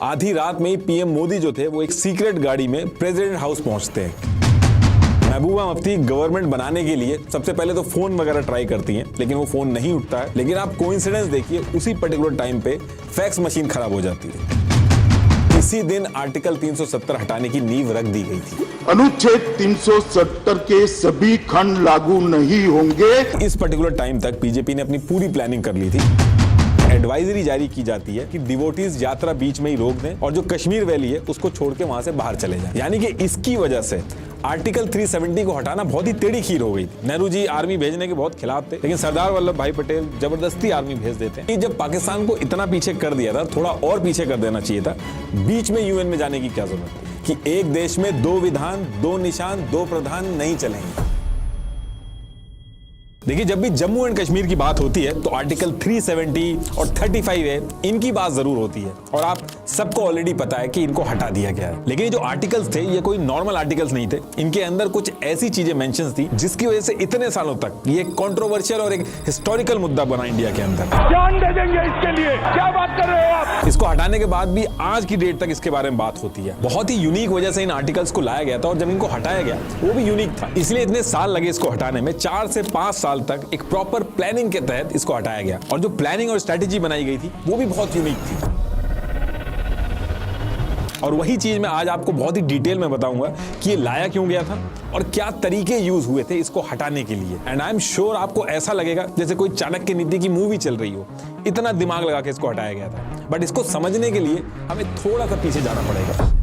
आधी रात में ही पीएम मोदी जो थे वो एक सीक्रेट गाड़ी में प्रेसिडेंट हाउस पहुंचते हैं। महबूबा मुफ्ती गवर्नमेंट बनाने के लिए सबसे पहले तो फोन वगैरह ट्राई करती हैं, लेकिन वो फोन नहीं उठता है। लेकिन आप कोइंसिडेंस देखिए, उसी पर्टिकुलर टाइम पे फैक्स मशीन खराब हो जाती है। इसी दिन आर्टिकल 370 हटाने की नींव रख दी गई थी। अनुच्छेद 370 के सभी खंड लागू नहीं होंगे। इस पर्टिकुलर टाइम तक बीजेपी ने अपनी पूरी प्लानिंग कर ली थी। एडवाइजरी जारी की जाती है कि डिवोटीज यात्रा बीच में ही रोक दें और जो कश्मीर वैली है उसको छोड़ के वहां से बाहर चले जाएं। यानी कि इसकी वजह से आर्टिकल 370 को हटाना बहुत ही टेढ़ी खीर हो गई थी। नेहरू जी आर्मी भेजने के बहुत खिलाफ थे, लेकिन सरदार वल्लभ भाई पटेल जबरदस्ती आर्मी भेज देते हैं। जब पाकिस्तान को इतना पीछे कर दिया था, थोड़ा और पीछे कर देना चाहिए था। बीच में यूएन में जाने की क्या जरूरत थी कि एक देश में दो विधान, दो निशान, दो प्रधान नहीं चलेंगे। देखिए, जब भी जम्मू एंड कश्मीर की बात होती है तो आर्टिकल 370 और 35A इनकी बात जरूर होती है और आप सबको ऑलरेडी पता है कि इनको हटा दिया गया है। लेकिन ये जो आर्टिकल्स थे ये कोई नॉर्मल आर्टिकल्स नहीं थे। इनके अंदर कुछ ऐसी चीजें मेंशंस थी जिसकी वजह से इतने सालों तक ये कंट्रोवर्शियल और एक हिस्टोरिकल मुद्दा बना इंडिया के अंदर। जान दे देंगे इसके लिए, क्या बात कर रहे हो आप? इसको हटाने के बाद भी आज की डेट तक इसके बारे में बात होती है। बहुत ही यूनिक वजह से इन आर्टिकल्स को लाया गया था और जब इनको हटाया गया वो भी यूनिक था, इसलिए इतने साल लगे इसको हटाने में। 4 से 5 साल तक एक प्रॉपर प्लानिंग के तहत इसको हटाया गया और जो प्लानिंग और स्ट्रेटेजी बनाई गई थी वो भी बहुत यूनिक थी। और वही चीज मैं आज आपको बहुत ही डिटेल में बताऊंगा कि ये लाया क्यों गया था और क्या तरीके यूज हुए थे इसको हटाने के लिए। एंड आई एम श्योर आपको ऐसा लगेगा जैसे कोई चाणक्य नीति की मूवी चल रही हो, इतना दिमाग लगा के इसको हटाया गया था। बट इसको समझने के लिए हमें थोड़ा सा पीछे जाना पड़ेगा।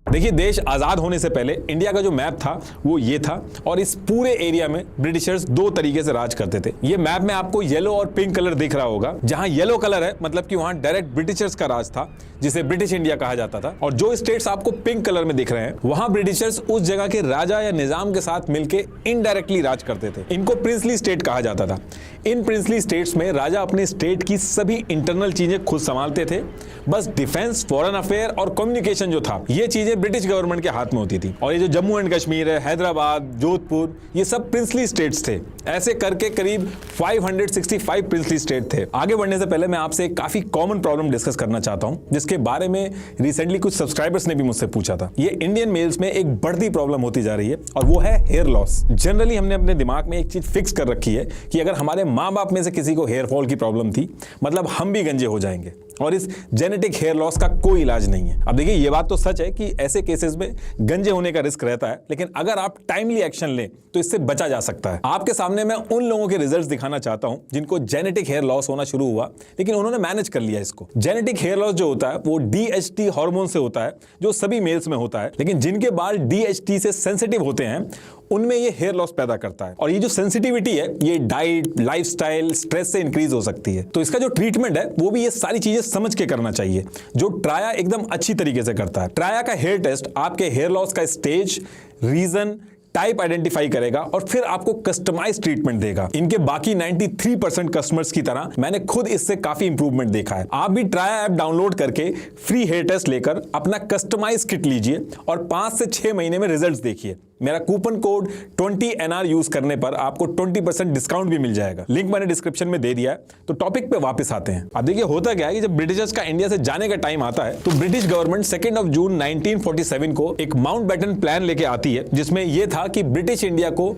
देखिए, देश आजाद होने से पहले इंडिया का जो मैप था वो ये था और इस पूरे एरिया में ब्रिटिशर्स 2 तरीके से राज करते थे। ये मैप में आपको येलो और पिंक कलर दिख रहा होगा। जहां येलो कलर है मतलब कि वहां डायरेक्ट ब्रिटिशर्स का राज था, जिसे ब्रिटिश इंडिया कहा जाता था। और जो स्टेट्स आपको पिंक कलर में दिख रहे हैं वहां ब्रिटिशर्स उस जगह के राजा या निजाम के साथ मिलकर इनडायरेक्टली राज करते थे। इनको प्रिंसली स्टेट कहा जाता था। इन प्रिंसली स्टेट्स में राजा अपने स्टेट की सभी इंटरनल चीजें खुद संभालते थे। बस डिफेंस, फॉरेन अफेयर और कम्युनिकेशन जो था ये चीजें ब्रिटिश गवर्नमेंट के हाथ में होती थी। और ये जो जम्मू एंड कश्मीर है, हैदराबाद, जोधपुर, ये सब प्रिंसली स्टेट्स थे। ऐसे करके करीब 565 प्रिंसली स्टेट थे। आगे बढ़ने से पहले मैं आपसे एक काफी कॉमन प्रॉब्लम डिस्कस करना चाहता हूं जिसके बारे में रिसेंटली कुछ सब्सक्राइबर्स ने भी मुझसे पूछा था। ये इंडियन मेल्स में एक बढ़ती प्रॉब्लम होती जा रही है और वो है हेयर लॉस। जनरली हमने अपने दिमाग में एक चीज फिक्स कर रखी है कि अगर हमारे माँ बाप में से किसी को हेयर फॉल की प्रॉब्लम थी मतलब हम भी गंजे हो जाएंगे और इस जेनेटिक हेयर लॉस का कोई इलाज नहीं है। अब देखिए, ये बात तो सच है कि ऐसे केसेस में गंजे होने का रिस्क रहता है, लेकिन अगर आप टाइमली एक्शन लें तो इससे बचा जा सकता है। आपके सामने मैं उन लोगों के रिजल्ट्स दिखाना चाहता हूं जिनको जेनेटिक हेयर लॉस होना शुरू हुआ लेकिन उन्होंने मैनेज कर लिया इसको। जेनेटिक हेयर लॉस जो होता है वो DHT हार्मोन से होता है जो सभी मेल्स में होता है, लेकिन जिनके बाल DHT से सेंसिटिव होते हैं उनमें ये हेयर लॉस पैदा करता है। और ये जो सेंसिटिविटी है ये डाइट, लाइफस्टाइल, स्ट्रेस से इंक्रीज हो सकती है। तो इसका जो ट्रीटमेंट है वो भी ये सारी चीजें समझ के करना चाहिए, जो ट्राया एकदम अच्छी तरीके से करता है। ट्राया का हेयर टेस्ट आपके हेयर लॉस का स्टेज, रीजन, टाइप आइडेंटिफाई करेगा और फिर आपको कस्टमाइज ट्रीटमेंट देगा। इनके बाकी 93% कस्टमर्स की तरह मैंने खुद इससे काफी इंप्रूवमेंट देखा है। आप भी ट्राया ऐप डाउनलोड करके फ्री हेयर टेस्ट लेकर अपना कस्टमाइज किट लीजिए और 5 से 6 महीने में रिजल्ट्स देखिए। मेरा कूपन कोड 20NR यूज करने पर आपको 20% डिस्काउंट भी मिल जाएगा। लिंक मैंने डिस्क्रिप्शन में दे दिया है। तो टॉपिक पे वापस आते हैं। अब देखिए, होता क्या है कि जब ब्रिटिशर्स का इंडिया से जाने का टाइम आता है तो ब्रिटिश गवर्नमेंट 2 जून 1947 को एक माउंटबेटन प्लान लेके आती है जिसमें यह था कि ब्रिटिश इंडिया को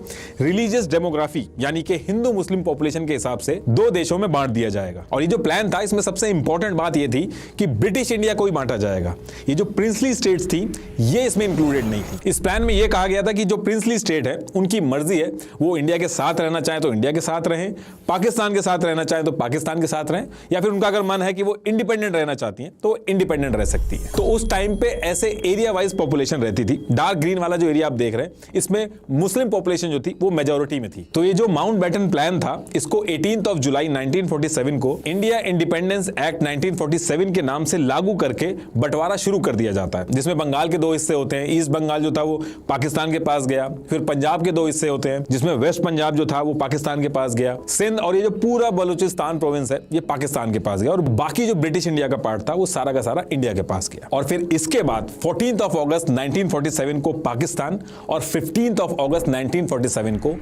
रिलीजियस डेमोग्राफी यानी कि हिंदू मुस्लिम पॉपुलेशन के हिसाब से 2 देशों में बांट दिया जाएगा। और ये जो प्लान था इसमें सबसे इंपॉर्टेंट बात यह थी कि ब्रिटिश इंडिया को ही बांटा जाएगा। ये जो प्रिंसली स्टेट्स थी ये इसमें इंक्लूडेड नहीं थी। इस प्लान में यह कहा गया था कि जो प्रिंसली स्टेट है उनकी मर्जी है, वो इंडिया के साथ रहना चाहे तो इंडिया के साथ रहें, पाकिस्तान के साथ रहना चाहे तो पाकिस्तान के साथ रहें, या फिर उनका अगर मन है कि वो इंडिपेंडेंट रहना चाहती हैं तो इंडिपेंडेंट रह सकती है। तो उस टाइम पे ऐसे एरिया वाइज पॉपुलेशन रहती थी। डार्क ग्रीन वाला जो एरिया आप देख रहे हैं इसमें मुस्लिम पॉपुलेशन जो थी वो मेजॉरिटी में थी। तो ये जो माउंटबेटन प्लान था इसको 18 जुलाई 1947 को इंडिया इंडिपेंडेंस एक्ट 1947 के नाम से लागू करके बंटवारा शुरू कर दिया जाता है, जिसमें बंगाल के 2 हिस्से होते हैं। ईस्ट बंगाल जो था वो पाकिस्तान के पास गया, फिर पंजाब के 2 हिस्से होते हैं जिसमें वेस्ट पंजाब जो था वो पाकिस्तान के पास गया, सिंध और ये जो पूरा बलूचिस्तान प्रोविंस है ये पाकिस्तान के पास गया, और बाकी जो ब्रिटिश इंडिया का पार्ट था वो सारा का सारा इंडिया के पास गया। और फिर इसके बाद 14 अगस्त 1947 को पाकिस्तान और 15 अगस्त 1947 को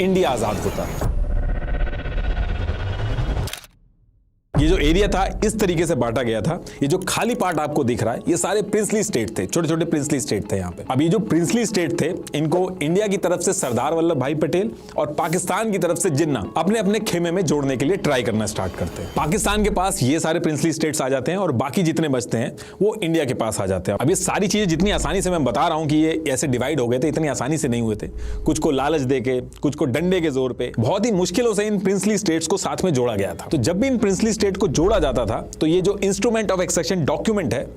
इंडिया आजाद होता है। ये जो एरिया था इस तरीके से बांटा गया था। ये जो खाली पार्ट आपको दिख रहा है ये सारे प्रिंसली स्टेट थे, छोटे छोटे प्रिंसली स्टेट थे यहाँ पे। अब ये जो प्रिंसली स्टेट थे इनको इंडिया की तरफ से सरदार वल्लभ भाई पटेल और पाकिस्तान की तरफ से जिन्ना अपने अपने खेमे में जोड़ने के लिए ट्राई करना स्टार्ट करते हैं। पाकिस्तान के पास ये सारे प्रिंसली स्टेट्स आ जाते हैं और बाकी जितने बचते हैं वो इंडिया के पास आ जाते हैं। अब ये सारी चीजें जितनी आसानी से मैं बता रहा हूं कि ये ऐसे डिवाइड हो गए थे, इतनी आसानी से नहीं हुए थे। कुछ को लालच देके, कुछ को डंडे के जोर पे, बहुत ही मुश्किलों से इन प्रिंसली स्टेट्स को साथ में जोड़ा गया था। तो जब भी इन प्रिंसली स्टेट को जोड़ा जाता था तो ये जो इंस्ट्रूमेंट ऑफ एक्सेशन डॉक्यूमेंट है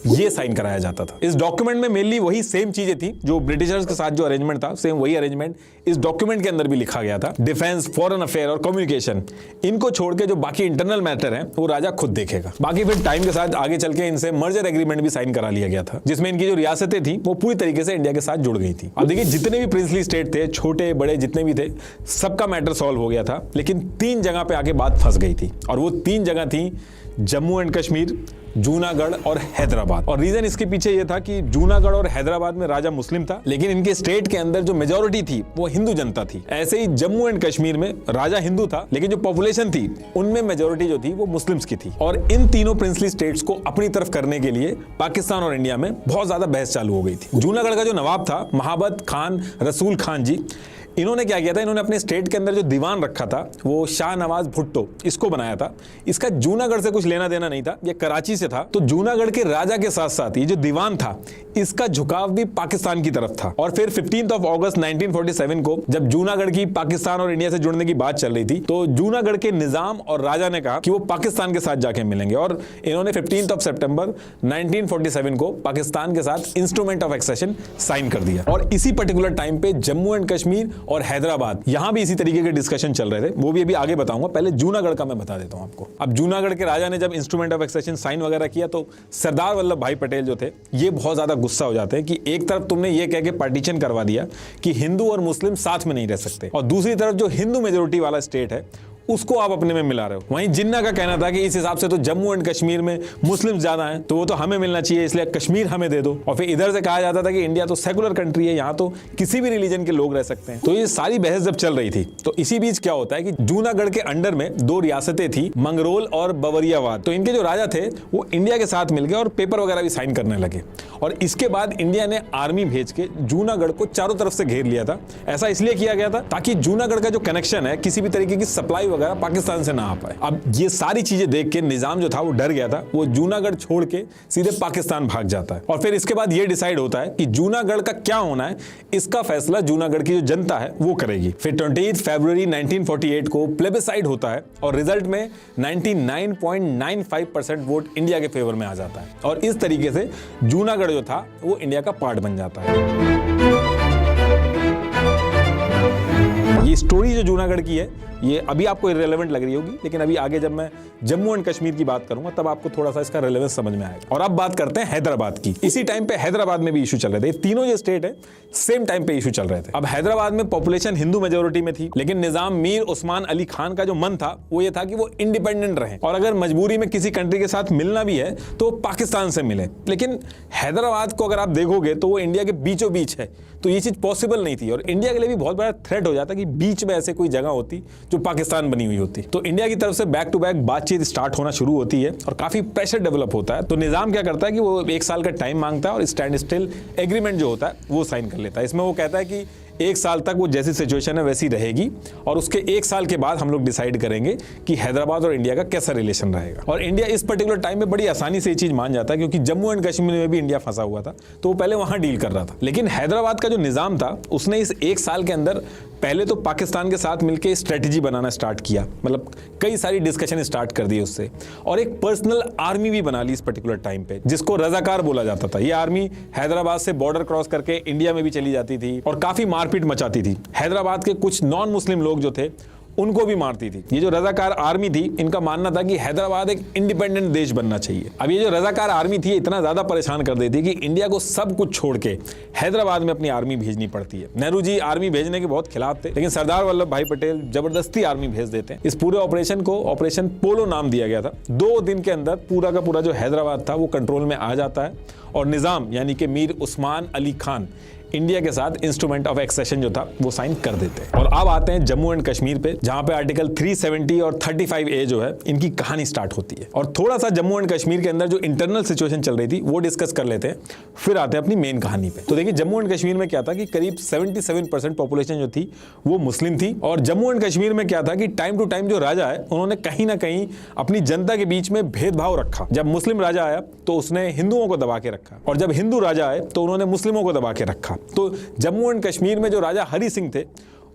ये साइन कराया जाता था। इस डॉक्यूमेंट में मेनली वही सेम चीजें थी जो ब्रिटिशर्स के साथ जो अरेंजमेंट था, सेम वही अरेंजमेंट इस डॉक्यूमेंट के अंदर भी लिखा गया था। डिफेंस, फॉरेन अफेयर और कम्युनिकेशन, इनको छोड़ के जो बाकी इंटरनल मैटर है वो राजा खुद देखेगा। बाकी फिर टाइम के साथ आगे चल के इनसे मर्जर एग्रीमेंट भी साइन करा लिया गया था, जिसमें इनकी जो रियासतें थी वो पूरी तरीके से इंडिया के साथ जुड़ गई थी। अब देखिए जितने भी प्रिंसली स्टेट थे, छोटे बड़े जितने भी थे, सबका मैटर सॉल्व हो गया था, लेकिन 3 जगह पे आके बात फंस गई थी और वो 3 जगह थी जम्मू एंड कश्मीर, जूनागढ़ और हैदराबाद। और रीजन इसके पीछे यह था कि जूनागढ़ और हैदराबाद में राजा मुस्लिम था, लेकिन इनके स्टेट के अंदर जो मेजॉरिटी थी वो हिंदू जनता थी। ऐसे ही जम्मू एंड कश्मीर में राजा हिंदू था, लेकिन जो पॉपुलेशन थी उनमें मेजॉरिटी जो थी वो मुस्लिम्स की थी। और इन तीनों प्रिंसली स्टेट्स को अपनी तरफ करने के लिए पाकिस्तान और इंडिया में बहुत ज्यादा बहस चालू हो गई थी। जूनागढ़ का जो नवाब था महाबत खान रसूल खान जी, इन्होंने क्या किया था, इन्होंने अपने स्टेट के अंदर जो दीवान रखा था वो शाह नवाज भुट्टो इसको बनाया था। इसका जूनागढ़ से कुछ लेना देना नहीं था, ये कराची से था। तो जूनागढ़ के राजा के साथ साथ ये जो दीवान था इसका झुकाव भी पाकिस्तान की तरफ था। और फिर 15 अगस्त 1947 को जब जूनागढ़ की पाकिस्तान और इंडिया से जुड़ने की बात चल रही थी तो जूनागढ़ के निजाम और राजा ने कहा कि वो पाकिस्तान के साथ जाके मिलेंगे और इन्होंने 15 सितंबर 1947 को पाकिस्तान के साथ इंस्ट्रूमेंट ऑफ एक्सेशन साइन कर दिया। और इसी पर्टिकुलर टाइम पे जम्मू एंड कश्मीर और हैदराबाद यहां भी इसी तरीके के डिस्कशन चल रहे थे, वो भी अभी आगे बताऊंगा। पहले जूनागढ़ का मैं बता देता हूं आपको। अब जूनागढ़ के राजा ने जब इंस्ट्रूमेंट ऑफ एक्सेशन साइन वगैरह किया तो सरदार वल्लभ भाई पटेल जो थे ये बहुत ज्यादा गुस्सा हो जाते हैं कि एक तरफ तुमने ये कह के पार्टीशन करवा दिया कि हिंदू और मुस्लिम साथ में नहीं रह सकते, और दूसरी तरफ जो हिंदू मेजोरिटी वाला स्टेट है उसको आप अपने में मिला रहे हो। वहीं जिन्ना का कहना था कि इस हिसाब से तो जम्मू एंड कश्मीर में मुस्लिम ज्यादा हैं तो वो तो हमें मिलना चाहिए, इसलिए कश्मीर हमें दे दो। और फिर इधर से कहा जाता था कि इंडिया तो सेकुलर कंट्री है, यहाँ तो किसी भी रिलीजन के लोग रह सकते हैं। तो ये सारी बहस जब चल रही थी तो इसी बीच क्या होता है कि जूनागढ़ के अंडर में 2 रियासतें थी, मंगरोल और बवरियावाद। तो इनके जो राजा थे वो इंडिया के साथ मिल गए और पेपर वगैरह भी साइन करने लगे। और इसके बाद इंडिया ने आर्मी भेज के जूनागढ़ को चारों तरफ से घेर लिया था। ऐसा इसलिए किया गया था ताकि जूनागढ़ का जो कनेक्शन है किसी भी तरीके की सप्लाई वगैरह पाकिस्तान से ना आ पाए। अब ये सारी चीजें देख के निजाम जो था वो डर गया था, वो जूनागढ़ छोड़ के सीधे पाकिस्तान भाग जाता है। और फिर इसके बाद ये डिसाइड होता है कि जूनागढ़ का क्या होना है इसका फैसला जूनागढ़ की जो जनता है वो करेगी। फिर 28 फरवरी 1948 को प्लेबिसाइड होता है और रिजल्ट में 99.95% वोट इंडिया के फेवर में आ जाता है और इस तरीके से जूनागढ़ जो था वो इंडिया का पार्ट बन जाता है। ये स्टोरी जो जूनागढ़ की है ये अभी आपको इररिलेवेंट लग रही होगी, लेकिन अभी आगे जब मैं जम्मू एंड कश्मीर की बात करूंगा तब आपको थोड़ा सा इसका रेलेवेंस समझ में आएगा। और अब बात करते हैं हैदराबाद की। इसी टाइम पे हैदराबाद में भी इशू चल रहे थे, तीनों जो स्टेट है सेम टाइम पे इशू चल रहे थे। अब हैदराबाद में पॉपुलेशन हिंदू मेजोरिटी में थी, लेकिन निजाम मीर उस्मान अली खान का जो मन था वो ये था कि वो इंडिपेंडेंट रहे और अगर मजबूरी में किसी कंट्री के साथ मिलना भी है तो पाकिस्तान से मिले। लेकिन हैदराबाद को अगर आप देखोगे तो वो इंडिया के बीचों बीच है, तो ये चीज पॉसिबल नहीं थी और इंडिया के लिए भी बहुत बड़ा थ्रेट हो जाता कि बीच में ऐसे कोई जगह होती जो पाकिस्तान बनी हुई होती। तो इंडिया की तरफ से बैक टू बैक बातचीत स्टार्ट होना शुरू होती है और काफी प्रेशर डेवलप होता है। तो निजाम क्या करता है कि वो 1 साल का टाइम मांगता है और स्टैंड स्टिल एग्रीमेंट जो होता है वो साइन कर लेता है। इसमें वो कहता है कि 1 साल तक वो जैसी सिचुएशन है वैसी रहेगी और उसके 1 साल के बाद हम लोग डिसाइड करेंगे कि हैदराबाद और इंडिया का कैसा रिलेशन रहेगा। और इंडिया इस पर्टिकुलर टाइम में बड़ी आसानी से ये चीज मान जाता है क्योंकि जम्मू एंड कश्मीर में भी इंडिया फंसा हुआ था, तो वो पहले वहां डील कर रहा था। लेकिन हैदराबाद का जो निजाम था उसने इस 1 साल के अंदर पहले तो पाकिस्तान के साथ मिलकर स्ट्रेटेजी बनाना स्टार्ट किया, मतलब कई सारी डिस्कशन स्टार्ट कर दी उससे, और एक पर्सनल आर्मी भी बना ली इस पर्टिकुलर टाइम पे जिसको रजाकार बोला जाता था। ये आर्मी हैदराबाद से बॉर्डर क्रॉस करके इंडिया में भी चली जाती थी और काफी मारपीट मचाती थी। हैदराबाद के कुछ नॉन मुस्लिम लोग जो थे उनको भी मारती थी। ये जो रजाकार आर्मी थी इनका मानना था कि हैदराबाद एक इंडिपेंडेंट देश बनना चाहिए। अब ये जो रजाकार आर्मी थी इतना ज्यादा परेशान कर देती कि इंडिया को सब कुछ छोड़ के हैदराबाद में अपनी आर्मी भेजनी पड़ती है। नेहरू जी आर्मी भेजने के बहुत खिलाफ थे, लेकिन सरदार वल्लभ भाई पटेल जबरदस्ती आर्मी भेज देते हैं। इस पूरे ऑपरेशन को ऑपरेशन पोलो नाम दिया गया था। 2 दिन के अंदर पूरा का पूरा जो हैदराबाद था वो कंट्रोल में आ जाता है और निजाम यानी कि मीर उस्मान अली खान इंडिया के साथ इंस्ट्रूमेंट ऑफ एक्सेशन जो था वो साइन कर देते। और अब आते हैं जम्मू एंड कश्मीर पे, जहां पे आर्टिकल 370 और 35A जो है इनकी कहानी स्टार्ट होती है। और थोड़ा सा जम्मू एंड कश्मीर के अंदर जो इंटरनल सिचुएशन चल रही थी वो डिस्कस कर लेते हैं, फिर आते हैं अपनी मेन कहानी पे। तो देखिए जम्मू एंड कश्मीर में क्या था कि करीब 77% पॉपुलेशन जो थी वो मुस्लिम थी। और जम्मू एंड कश्मीर में क्या था कि टाइम टू टाइम जो राजा है उन्होंने कहीं ना कहीं अपनी जनता के बीच में भेदभाव रखा। जब मुस्लिम राजा आया तो उसने हिंदुओं को दबा के रखा, और जब हिंदू राजा आए तो उन्होंने मुस्लिमों को दबा के रखा। तो जम्मू एंड कश्मीर में जो राजा हरि सिंह थे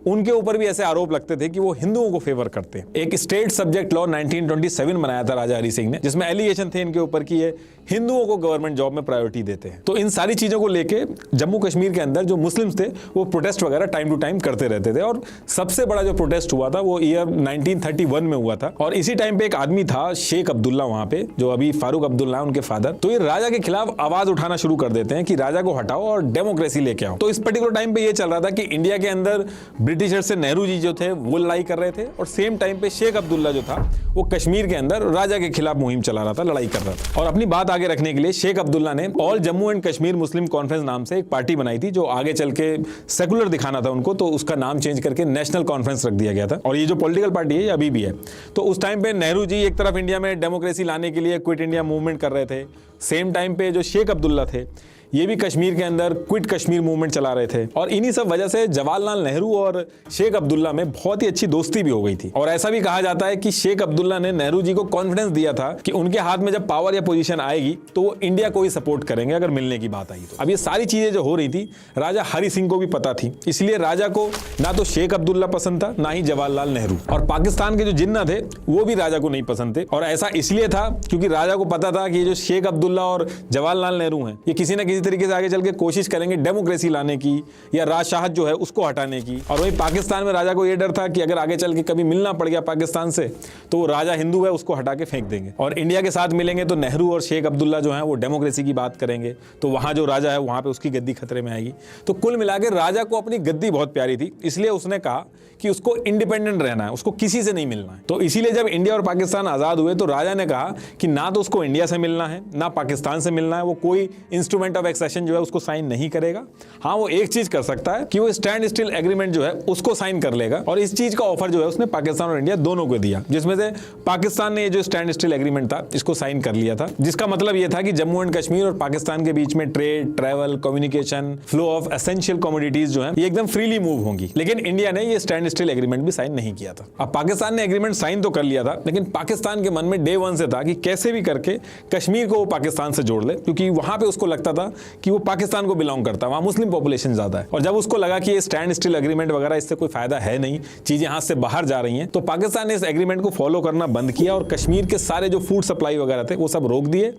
उनके ऊपर भी ऐसे आरोप लगते थे कि वो हिंदुओं को फेवर करते हैं। एक स्टेट सब्जेक्ट लॉ 1927 बनाया था राजा हरि सिंह ने, जिसमें एलिगेशन थे इनके ऊपर कि ये हिंदुओं को गवर्नमेंट जॉब में प्रायोरिटी देते हैं। तो इन सारी चीजों को लेके जम्मू कश्मीर के अंदर जो मुस्लिम्स थे वो प्रोटेस्ट वगैरह टाइम टू टाइम करते रहते थे। और सबसे बड़ा जो प्रोटेस्ट हुआ था वो ईयर 1931 में हुआ था। और इसी टाइम पे एक आदमी था शेख अब्दुल्ला वहां पे, जो अभी फारूक अब्दुल्ला उनके फादर, तो ये राजा के खिलाफ आवाज उठाना शुरू कर देते हैं कि राजा को हटाओ और डेमोक्रेसी लेके आओ। तो इस पर्टिकुलर टाइम पे ये चल रहा था कि इंडिया के अंदर ब्रिटिशर से नेहरू जी जो थे वो लड़ाई कर रहे थे, और सेम टाइम पे शेख अब्दुल्ला जो था वो कश्मीर के अंदर राजा के खिलाफ मुहिम चला रहा था, लड़ाई कर रहा था। और अपनी बात आगे रखने के लिए शेख अब्दुल्ला ने all Jammu and Kashmir Muslim conference नाम से एक पार्टी बनाई थी, जो आगे चल के सेकुलर दिखाना था उनको, तो उसका नाम चेंज करके नेशनल कॉन्फ्रेंस रख दिया गया था। और ये जो पॉलिटिकल पार्टी है ये अभी भी है। तो उस टाइम पे नेहरू जी एक तरफ इंडिया में डेमोक्रेसी लाने के लिए क्विट इंडिया मूवमेंट कर रहे थे, सेम टाइम पे जो शेख अब्दुल्ला थे ये भी कश्मीर के अंदर क्विट कश्मीर मूवमेंट चला रहे थे। और इन्हीं सब वजह से जवाहरलाल नेहरू और शेख अब्दुल्ला में बहुत ही अच्छी दोस्ती भी हो गई थी। और ऐसा भी कहा जाता है कि शेख अब्दुल्ला ने नेहरू जी को कॉन्फिडेंस दिया था कि उनके हाथ में जब पावर या पोजीशन आएगी तो वो इंडिया को ही सपोर्ट करेंगे अगर मिलने की बात आई तो। अब ये सारी चीजें जो हो रही थी राजा हरि सिंह को भी पता थी, इसलिए राजा को ना तो शेख अब्दुल्ला पसंद था ना ही जवाहरलाल नेहरू। और पाकिस्तान के जो जिन्ना थे वो भी राजा को नहीं पसंद थे। और ऐसा इसलिए था क्योंकि राजा को पता था कि ये जो शेख अब्दुल्ला और जवाहरलाल नेहरू हैं ये किसी ना किसी तरीके से आगे चल के कोशिश करेंगे डेमोक्रेसी लाने की या राजशाहत जो है उसको हटाने की। और वहीं पाकिस्तान में राजा को यह डर था कि अगर आगे चल के कभी मिलना पड़ गया पाकिस्तान से तो वो राजा हिंदू है उसको हटा के फेंक देंगे। और इंडिया के साथ मिलेंगे तो नेहरू और शेख अब्दुल्ला जो है वो डेमोक्रेसी की बात करेंगे, तो वहां जो राजा है वहां पे उसकी गद्दी खतरे में आएगी। तो कुल मिलाकर राजा को अपनी गद्दी बहुत प्यारी थी, इसलिए उसने कहा कि उसको इंडिपेंडेंट रहना है, उसको किसी से नहीं मिलना है। तो इसीलिए जब इंडिया और पाकिस्तान आजाद हुए तो राजा ने कहा कि ना तो उसको इंडिया से मिलना है ना पाकिस्तान से मिलना है, वो कोई इंस्ट्रूमेंट ऑफ एक्सेशन जो है उसको साइन नहीं करेगा। हाँ, वो एक चीज कर सकता है कि वो स्टैंड स्टिल एग्रीमेंट जो है उसको साइन कर लेगा। और इस चीज का ऑफर जो है उसने पाकिस्तान और इंडिया दोनों को दिया, जिसमें से पाकिस्तान ने ये जो स्टैंड स्टिल एग्रीमेंट था इसको साइन कर लिया था, जिसका मतलब ये था कि जम्मू एंड कश्मीर और पाकिस्तान के बीच में trade, travel, communication, flow of essential commodities जो है ये एकदम फ्रीली मूव होंगी। लेकिन इंडिया ने ये स्टैंड स्टिल एग्रीमेंट भी साइन नहीं किया था। अब पाकिस्तान ने एग्रीमेंट साइन तो कर लिया था, लेकिन पाकिस्तान के मन में डे वन से था कि कैसे भी करके कश्मीर को वो पाकिस्तान से जोड़ ले, क्योंकि वहां पे उसको लगता था कि वो पाकिस्तान को बिलोंग करता है, वहां मुस्लिम पॉपुलेशन ज्यादा है। और जब उसको लगा कि ये स्टैंड स्टिल एग्रीमेंट वगैरह इससे कोई फायदा है नहीं, चीजें हाथ से बाहर जा रही हैं, तो पाकिस्तान ने इस एग्रीमेंट को फॉलो करना बंद किया और कश्मीर के सारे जो फूड सप्लाई वगैरह थे वो सब रोक दिए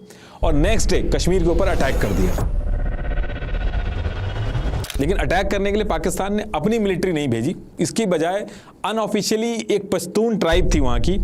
और नेक्स्ट डे कश्मीर के ऊपर अटैक कर दिया। लेकिन अटैक करने के लिए पाकिस्तान ने अपनी मिलिट्री नहीं भेजी, इसकी बजाय अनऑफिशियली एक पश्तून ट्राइब थी वहां की,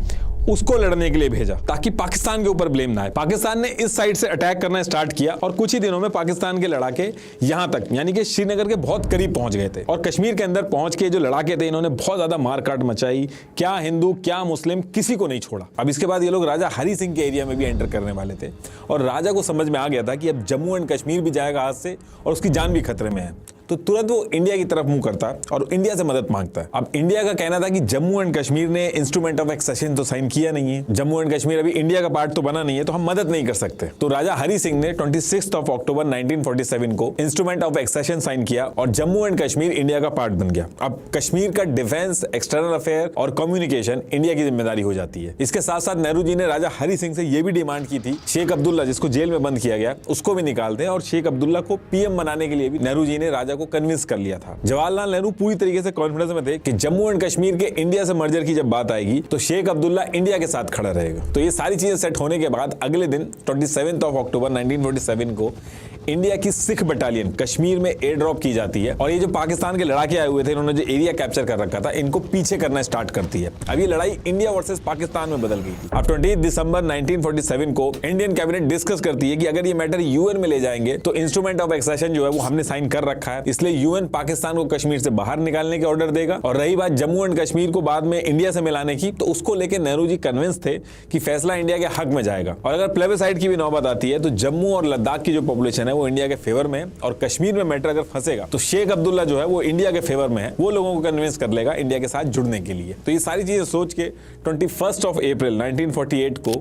उसको लड़ने के लिए भेजा ताकि पाकिस्तान के ऊपर ब्लेम ना आए। पाकिस्तान ने इस साइड से अटैक करना स्टार्ट किया और कुछ ही दिनों में पाकिस्तान के लड़ाके यहां तक यानी कि श्रीनगर के बहुत करीब पहुंच गए थे। और कश्मीर के अंदर पहुंच के जो लड़ाके थे इन्होंने बहुत ज्यादा मारकाट मचाई, क्या हिंदू क्या मुस्लिम किसी को नहीं छोड़ा। अब इसके बाद ये लोग राजा हरि सिंह के एरिया में भी एंटर करने वाले थे और राजा को समझ में आ गया था कि अब जम्मू एंड कश्मीर भी जाएगा हाथ से और उसकी जान भी खतरे में है। तो तुरंत वो इंडिया की तरफ मुंह करता है और इंडिया से मदद मांगता है। अब इंडिया का कहना था कि जम्मू एंड कश्मीर ने इंस्ट्रूमेंट ऑफ एक्सेशन तो साइन किया नहीं है, जम्मू एंड कश्मीर अभी इंडिया का पार्ट तो बना नहीं है, तो हम मदद नहीं कर सकते। तो राजा हरि सिंह ने 26 अक्टूबर 1947 को इंस्ट्रूमेंट ऑफ एक्सेशन साइन किया और जम्मू एंड कश्मीर इंडिया का पार्ट बन गया। अब कश्मीर का डिफेंस, एक्सटर्नल अफेयर और कम्युनिकेशन इंडिया की जिम्मेदारी हो जाती है। इसके साथ साथ नेहरू जी ने राजा हरि सिंह से यह भी डिमांड की थी शेख अब्दुल्ला, जिसको जेल में बंद किया गया, उसको भी निकाल दें और शेख अब्दुल्ला को पीएम बनाने के लिए भी नेहरू जी ने राजा को कन्विंस कर लिया था। जवाहरलाल नेहरू पूरी तरीके से कॉन्फिडेंस में थे कि जम्मू एंड कश्मीर के इंडिया से मर्जर की जब बात आएगी तो शेख अब्दुल्ला इंडिया के साथ खड़ा रहेगा। तो ये सारी चीजें सेट होने के बाद अगले दिन 27 अक्टूबर 1947 को इंडिया की सिख बटालियन कश्मीर में एयर ड्रॉप की जाती है और ये जो पाकिस्तान के लड़ाके आए हुए थे इन्होंने जो एरिया कैप्चर कर रखा था इनको पीछे करना स्टार्ट करती है। अब ये लड़ाई इंडिया वर्सेस पाकिस्तान में बदल गई थी। अब 20 दिसंबर 1947 को इंडियन कैबिनेट डिस्कस करती है कि अगर ये मैटर यूएन में ले जाएंगे तो इंस्ट्रूमेंट ऑफ एक्सेशन जो है वो हमने साइन कर रखा है, इसलिए यूएन पाकिस्तान को कश्मीर से बाहर निकालने के ऑर्डर देगा। और रही बात जम्मू एंड कश्मीर को बाद में इंडिया से मिलाने की, तो उसको लेकर नेहरू जी कन्विंस थे कि फैसला इंडिया के हक में जाएगा। और अगर प्लेबिसाइड की भी नौबत आती है तो जम्मू और लद्दाख की जो पॉपुलेशन है वो इंडिया के फेवर में है, और कश्मीर में मैटर अगर फंसेगा तो शेख अब्दुल्ला जो है वो इंडिया के फेवर में है, वो लोगों को कन्विंस कर लेगा इंडिया के साथ जुड़ने के लिए। तो ये सारी चीजें सोच के 21 अप्रैल 1948 को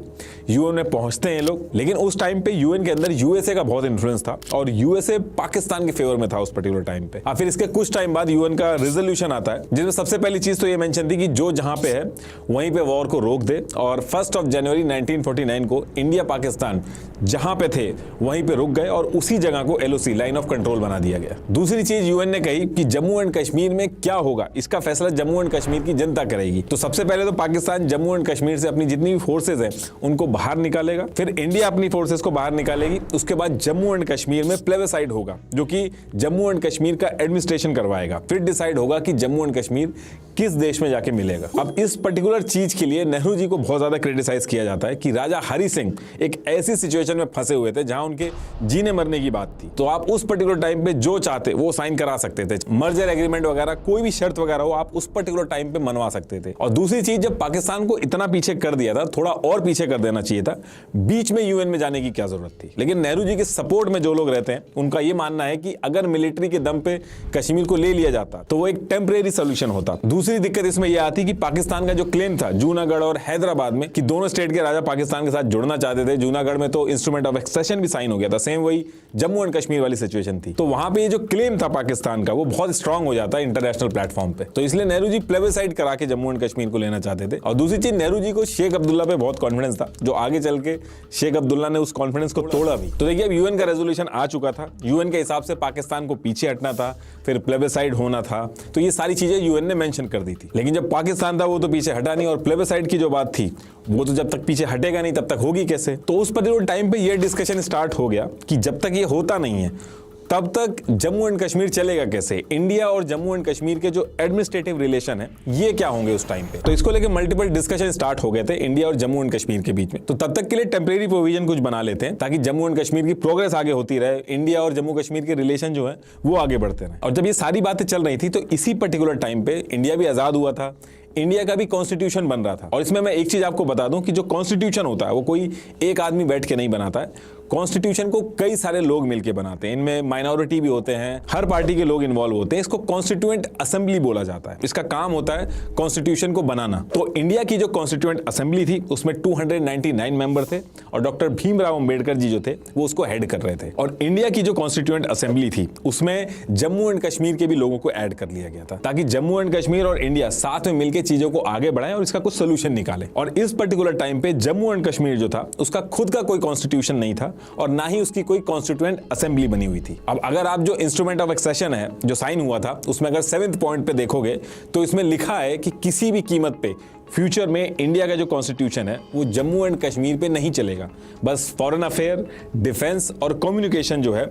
यूएन में पहुंचते हैं लोग। लेकिन उस टाइम पे यूएन के अंदर यूएसए का बहुत इंफ्लुएंस था और यूएसए पाकिस्तान के फेवर में था उस पर्टिकुलर टाइम पे। फिर इसके कुछ टाइम बाद यूएन का रेजोल्यूशन आता है जिसमें सबसे पहली चीज तो ये मेंशन थी कि जो जहां पे है वहीं पे वॉर को रोक दे, और 1 जनवरी 1949 को इंडिया पाकिस्तान जहां पे थे वहीं पे रुक गए और उसी जगह को एलओसी लाइन ऑफ कंट्रोल बना दिया गया। दूसरी चीज यूएन ने कही कि जम्मू एंड कश्मीर में क्या होगा इसका फैसला जम्मू एंड कश्मीर की जनता करेगी। तो सबसे पहले तो पाकिस्तान जम्मू एंड कश्मीर से अपनी जितनी भी फोर्सेज हैं उनको बाहर निकालेगा, फिर इंडिया अपनी फोर्सेज को बाहर निकालेगी। उसके बाद जम्मू एंड कश्मीर में प्लेबिसाइड होगा जो कि जम्मू एंड कश्मीर का एडमिनिस्ट्रेशन करवाएगा। फिर डिसाइड होगा कि जम्मू एंड कश्मीर किस देश में जाके मिलेगा। अब इस पर्टिकुलर चीज के लिए नेहरू जी को बहुत ज्यादा क्रिटिसाइज किया जाता है कि राजा हरि सिंह एक ऐसी सिचुएशन में फंसे हुए थे जहां उनके जीने मरने की बात थी। तो आप उस पर्टिकुलर टाइम पे जो चाहते वो साइन करा सकते थे, मर्जर एग्रीमेंट वगैरह कोई भी शर्त वगैरह हो आप उस पर्टिकुलर टाइम पे मनवा सकते थे। और दूसरी चीज, जब पाकिस्तान को इतना पीछे कर दिया था, थोड़ा और पीछे कर देना चाहिए था, बीच में यूएन में जाने की क्या जरूरत थी। लेकिन नेहरू जी के सपोर्ट में जो लोग रहते हैं उनका ये मानना है कि अगर मिलिट्री के दम पे कश्मीर को ले लिया जाता तो वो एक टेम्परेरी सोल्यूशन होता। दूसरी दिक्कत इसमें यह आती कि पाकिस्तान का जो क्लेम था जूनागढ़ और हैदराबाद में कि दोनों स्टेट के राजा पाकिस्तान के साथ जुड़ना चाहते थे, जूनागढ़ में तो इंस्ट्रूमेंट ऑफ एक्सेशन भी साइन हो गया था, सेम वही जम्मू एंड कश्मीर वाली सिचुएशन थी। तो वहां पे ये जो क्लेम था पाकिस्तान का वो बहुत स्ट्रांग हो जाता है इंटरनेशनल प्लेटफॉर्म पे। तो इसलिए नेहरू जी प्लेबिसाइड करा के जम्मू एंड कश्मीर को लेना चाहते थे। और दूसरी चीज, नेहरू जी को शेख अब्दुल्ला पे बहुत कॉन्फिडेंस था, जो आगे चल के शेख अब्दुल्ला ने उस कॉन्फिडेंस को तोड़ा भी। तो देखिए अब यूएन का रेजोल्यूशन आ चुका था, यूएन के हिसाब से पाकिस्तान को पीछे हटना था, फिर प्लेबिसाइड होना था, तो ये सारी चीजें यूएन ने मेंशन कर दी थी। लेकिन जब पाकिस्तान था वो तो पीछे हटा नहीं, और प्लेबिसाइड की जो बात थी वो तो जब तक पीछे हटेगा नहीं तब तक होगी कैसे। तो उस पर्टिकुलर टाइम पे ये डिस्कशन स्टार्ट हो गया कि जब तक ये होता नहीं है तब तक जम्मू एंड कश्मीर चलेगा कैसे। इंडिया और जम्मू एंड कश्मीर के जो एडमिनिस्ट्रेटिव रिलेशन है ये क्या होंगे उस टाइम पे। तो इसको लेकर मल्टीपल डिस्कशन स्टार्ट हो गए थे इंडिया और जम्मू एंड कश्मीर के बीच में। तो तब तक के लिए टेम्परेरी प्रोविजन कुछ बना लेते हैं ताकि जम्मू एंड कश्मीर की प्रोग्रेस आगे होती रहे, इंडिया और जम्मू कश्मीर के रिलेशन जो है वो आगे बढ़ते रहे। और जब ये सारी बातें चल रही थी तो इसी पर्टिकुलर टाइम पे इंडिया भी आजाद हुआ था, इंडिया का भी कॉन्स्टिट्यूशन बन रहा था। और इसमें मैं एक चीज आपको बता दूं कि जो कॉन्स्टिट्यूशन होता है वो कोई एक आदमी बैठ के नहीं बनाता है, कॉन्स्टिट्यूशन को कई सारे लोग मिलकर बनाते हैं, इनमें माइनॉरिटी भी होते हैं, हर पार्टी के लोग इन्वॉल्व होते हैं। इसको कॉन्स्टिट्यूएंट असेंबली बोला जाता है, इसका काम होता है कॉन्स्टिट्यूशन को बनाना। तो इंडिया की जो कॉन्स्टिट्यूएंट असेंबली थी उसमें 299 मेंबर थे और डॉक्टर भीमराव अंबेडकर जी जो थे वो उसको हेड कर रहे थे। और इंडिया की जो कॉन्स्टिट्यूएंट असेंबली थी उसमें जम्मू एंड कश्मीर के भी लोगों को ऐड कर लिया गया था ताकि जम्मू एंड कश्मीर और इंडिया साथ में मिलकर चीजों को आगे बढ़ाएं और इसका कुछ सोल्यूशन निकालें। और इस पर्टिकुलर टाइम पे जम्मू एंड कश्मीर जो था उसका खुद का कोई कॉन्स्टिट्यूशन नहीं था और ना ही उसकी कोई कॉन्स्टिट्यूएंट असेंबली बनी हुई थी। अब अगर आप जो इंस्ट्रूमेंट ऑफ एक्सेशन है जो साइन हुआ था उसमें अगर 7th पॉइंट पे देखोगे तो इसमें लिखा है कि किसी भी कीमत पे फ्यूचर में इंडिया का जो कॉन्स्टिट्यूशन है वो जम्मू एंड कश्मीर पे नहीं चलेगा, बस फॉरेन अफेयर, डिफेंस और कम्युनिकेशन जो है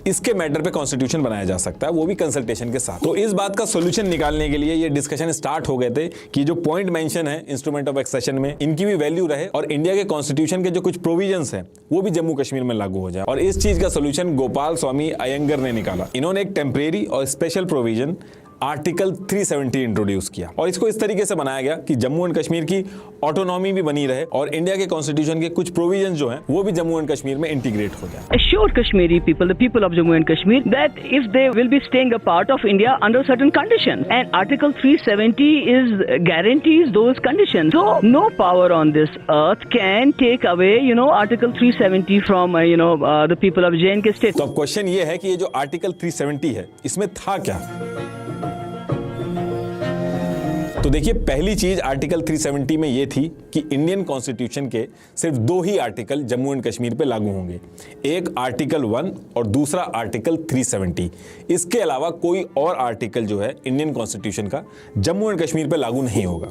इसके मैटर पे कॉन्स्टिट्यूशन बनाया जा सकता है, वो भी कंसल्टेशन के साथ। तो इस बात का सॉल्यूशन निकालने के लिए ये डिस्कशन स्टार्ट हो गए थे कि जो पॉइंट मेंशन है इंस्ट्रूमेंट ऑफ एक्सेशन में इनकी भी वैल्यू रहे और इंडिया के कॉन्स्टिट्यूशन के जो कुछ प्रोविजंस हैं वो भी जम्मू कश्मीर में लागू हो जाए। और इस चीज का सॉल्यूशन गोपाल स्वामी अयंगर ने निकाला। इन्होंने एक टेम्परेरी और स्पेशल प्रोविजन आर्टिकल 370 इंट्रोड्यूस किया और इसको इस तरीके से बनाया गया कि जम्मू एंड कश्मीर की ऑटोनॉमी भी बनी रहे और इंडिया के कॉन्स्टिट्यूशन के कुछ प्रोविजंस जो हैं वो भी जम्मू एंड कश्मीर में इंटीग्रेट हो जाए। Assured Kashmiri people, the people of Jammu and Kashmir, that if they will be staying a part of India under certain conditions, and Article 370 guarantees those conditions. So no power on this earth can take away, Article 370 from, the people of J&K state. तो अब question ये है कि ये जो article 370 है इसमें था क्या। तो देखिए पहली चीज आर्टिकल 370 में ये थी कि इंडियन कॉन्स्टिट्यूशन के सिर्फ 2 ही आर्टिकल जम्मू एंड कश्मीर पे लागू होंगे, एक आर्टिकल 1 और दूसरा आर्टिकल 370। इसके अलावा कोई और आर्टिकल जो है इंडियन कॉन्स्टिट्यूशन का जम्मू एंड कश्मीर पे लागू नहीं होगा।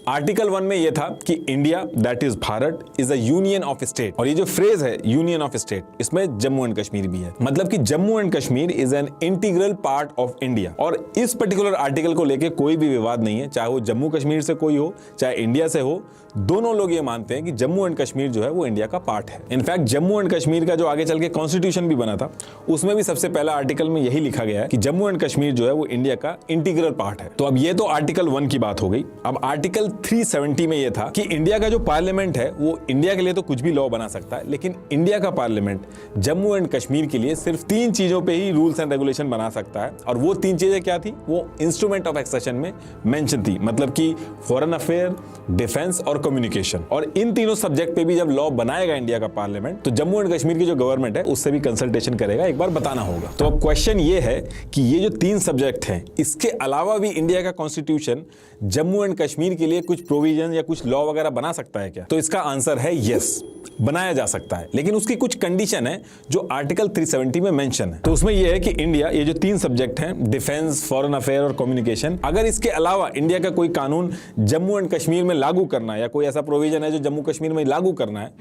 आर्टिकल 1 में यह था कि India that is Bharat is a union of state, और ये जो फ्रेज है यूनियन ऑफ स्टेट, इसमें जम्मू एंड कश्मीर भी है। मतलब कि Jammu and Kashmir is an integral part of India. और इस पर्टिकुलर आर्टिकल को लेकर कोई भी विवाद नहीं है, चाहे वो जम्मू कश्मीर से कोई हो चाहे इंडिया से हो, दोनों लोग ये मानते हैं कि जम्मू एंड कश्मीर जो है वो इंडिया का पार्ट है। इनफैक्ट जम्मू एंड कश्मीर का जो आगे चल के कॉन्स्टिट्यूशन भी बना था, उसमें भी सबसे पहला आर्टिकल में यही लिखा गया है कि जम्मू एंड कश्मीर जो है वो इंडिया का इंटीग्रल पार्ट है। तो अब ये तो आर्टिकल 1 की बात हो गई। अब आर्टिकल 370 में यह था कि इंडिया का जो पार्लियामेंट है वो इंडिया के लिए तो कुछ भी लॉ बना सकता है, लेकिन इंडिया का पार्लियामेंट जम्मू एंड कश्मीर के लिए सिर्फ 3 चीजों पे ही रूल्स एंड रेगुलेशन बना सकता है। और वो 3 चीजें क्या थी, वो इंस्ट्रूमेंट ऑफ एक्सेशन में मेंशन थी, मतलब कि फॉरेन अफेयर, डिफेंस और कम्युनिकेशन। और इन तीनों सब्जेक्ट पे भी जब लॉ बनाएगा इंडिया का पार्लियामेंट, तो जम्मू एंड कश्मीर की जो गवर्नमेंट है उससे भी कंसल्टेशन करेगा, एक बार बताना होगा। तो अब क्वेश्चन ये है कि ये जो 3 सब्जेक्ट हैं, इसके अलावा भी इंडिया का कॉन्स्टिट्यूशन जम्मू एंड कश्मीर के लिए कुछ प्रोविजन या कुछ लॉ वगैरह बना सकता है क्या? तो इसका आंसर है यस, बनाया जा सकता है, लेकिन उसकी कुछ कंडीशन है जो आर्टिकल 370 में मेंशन है। तो उसमें यह है कि इंडिया, ये जो 3 सब्जेक्ट हैं, डिफेंस, फॉरेन अफेयर और कम्युनिकेशन, अगर इसके अलावा इंडिया का कोई कानून जम्मू एंड कश्मीर में लागू करना है या कोई ऐसा प्रोविजन है जो जम्मू कश्मीर में लागू करना है,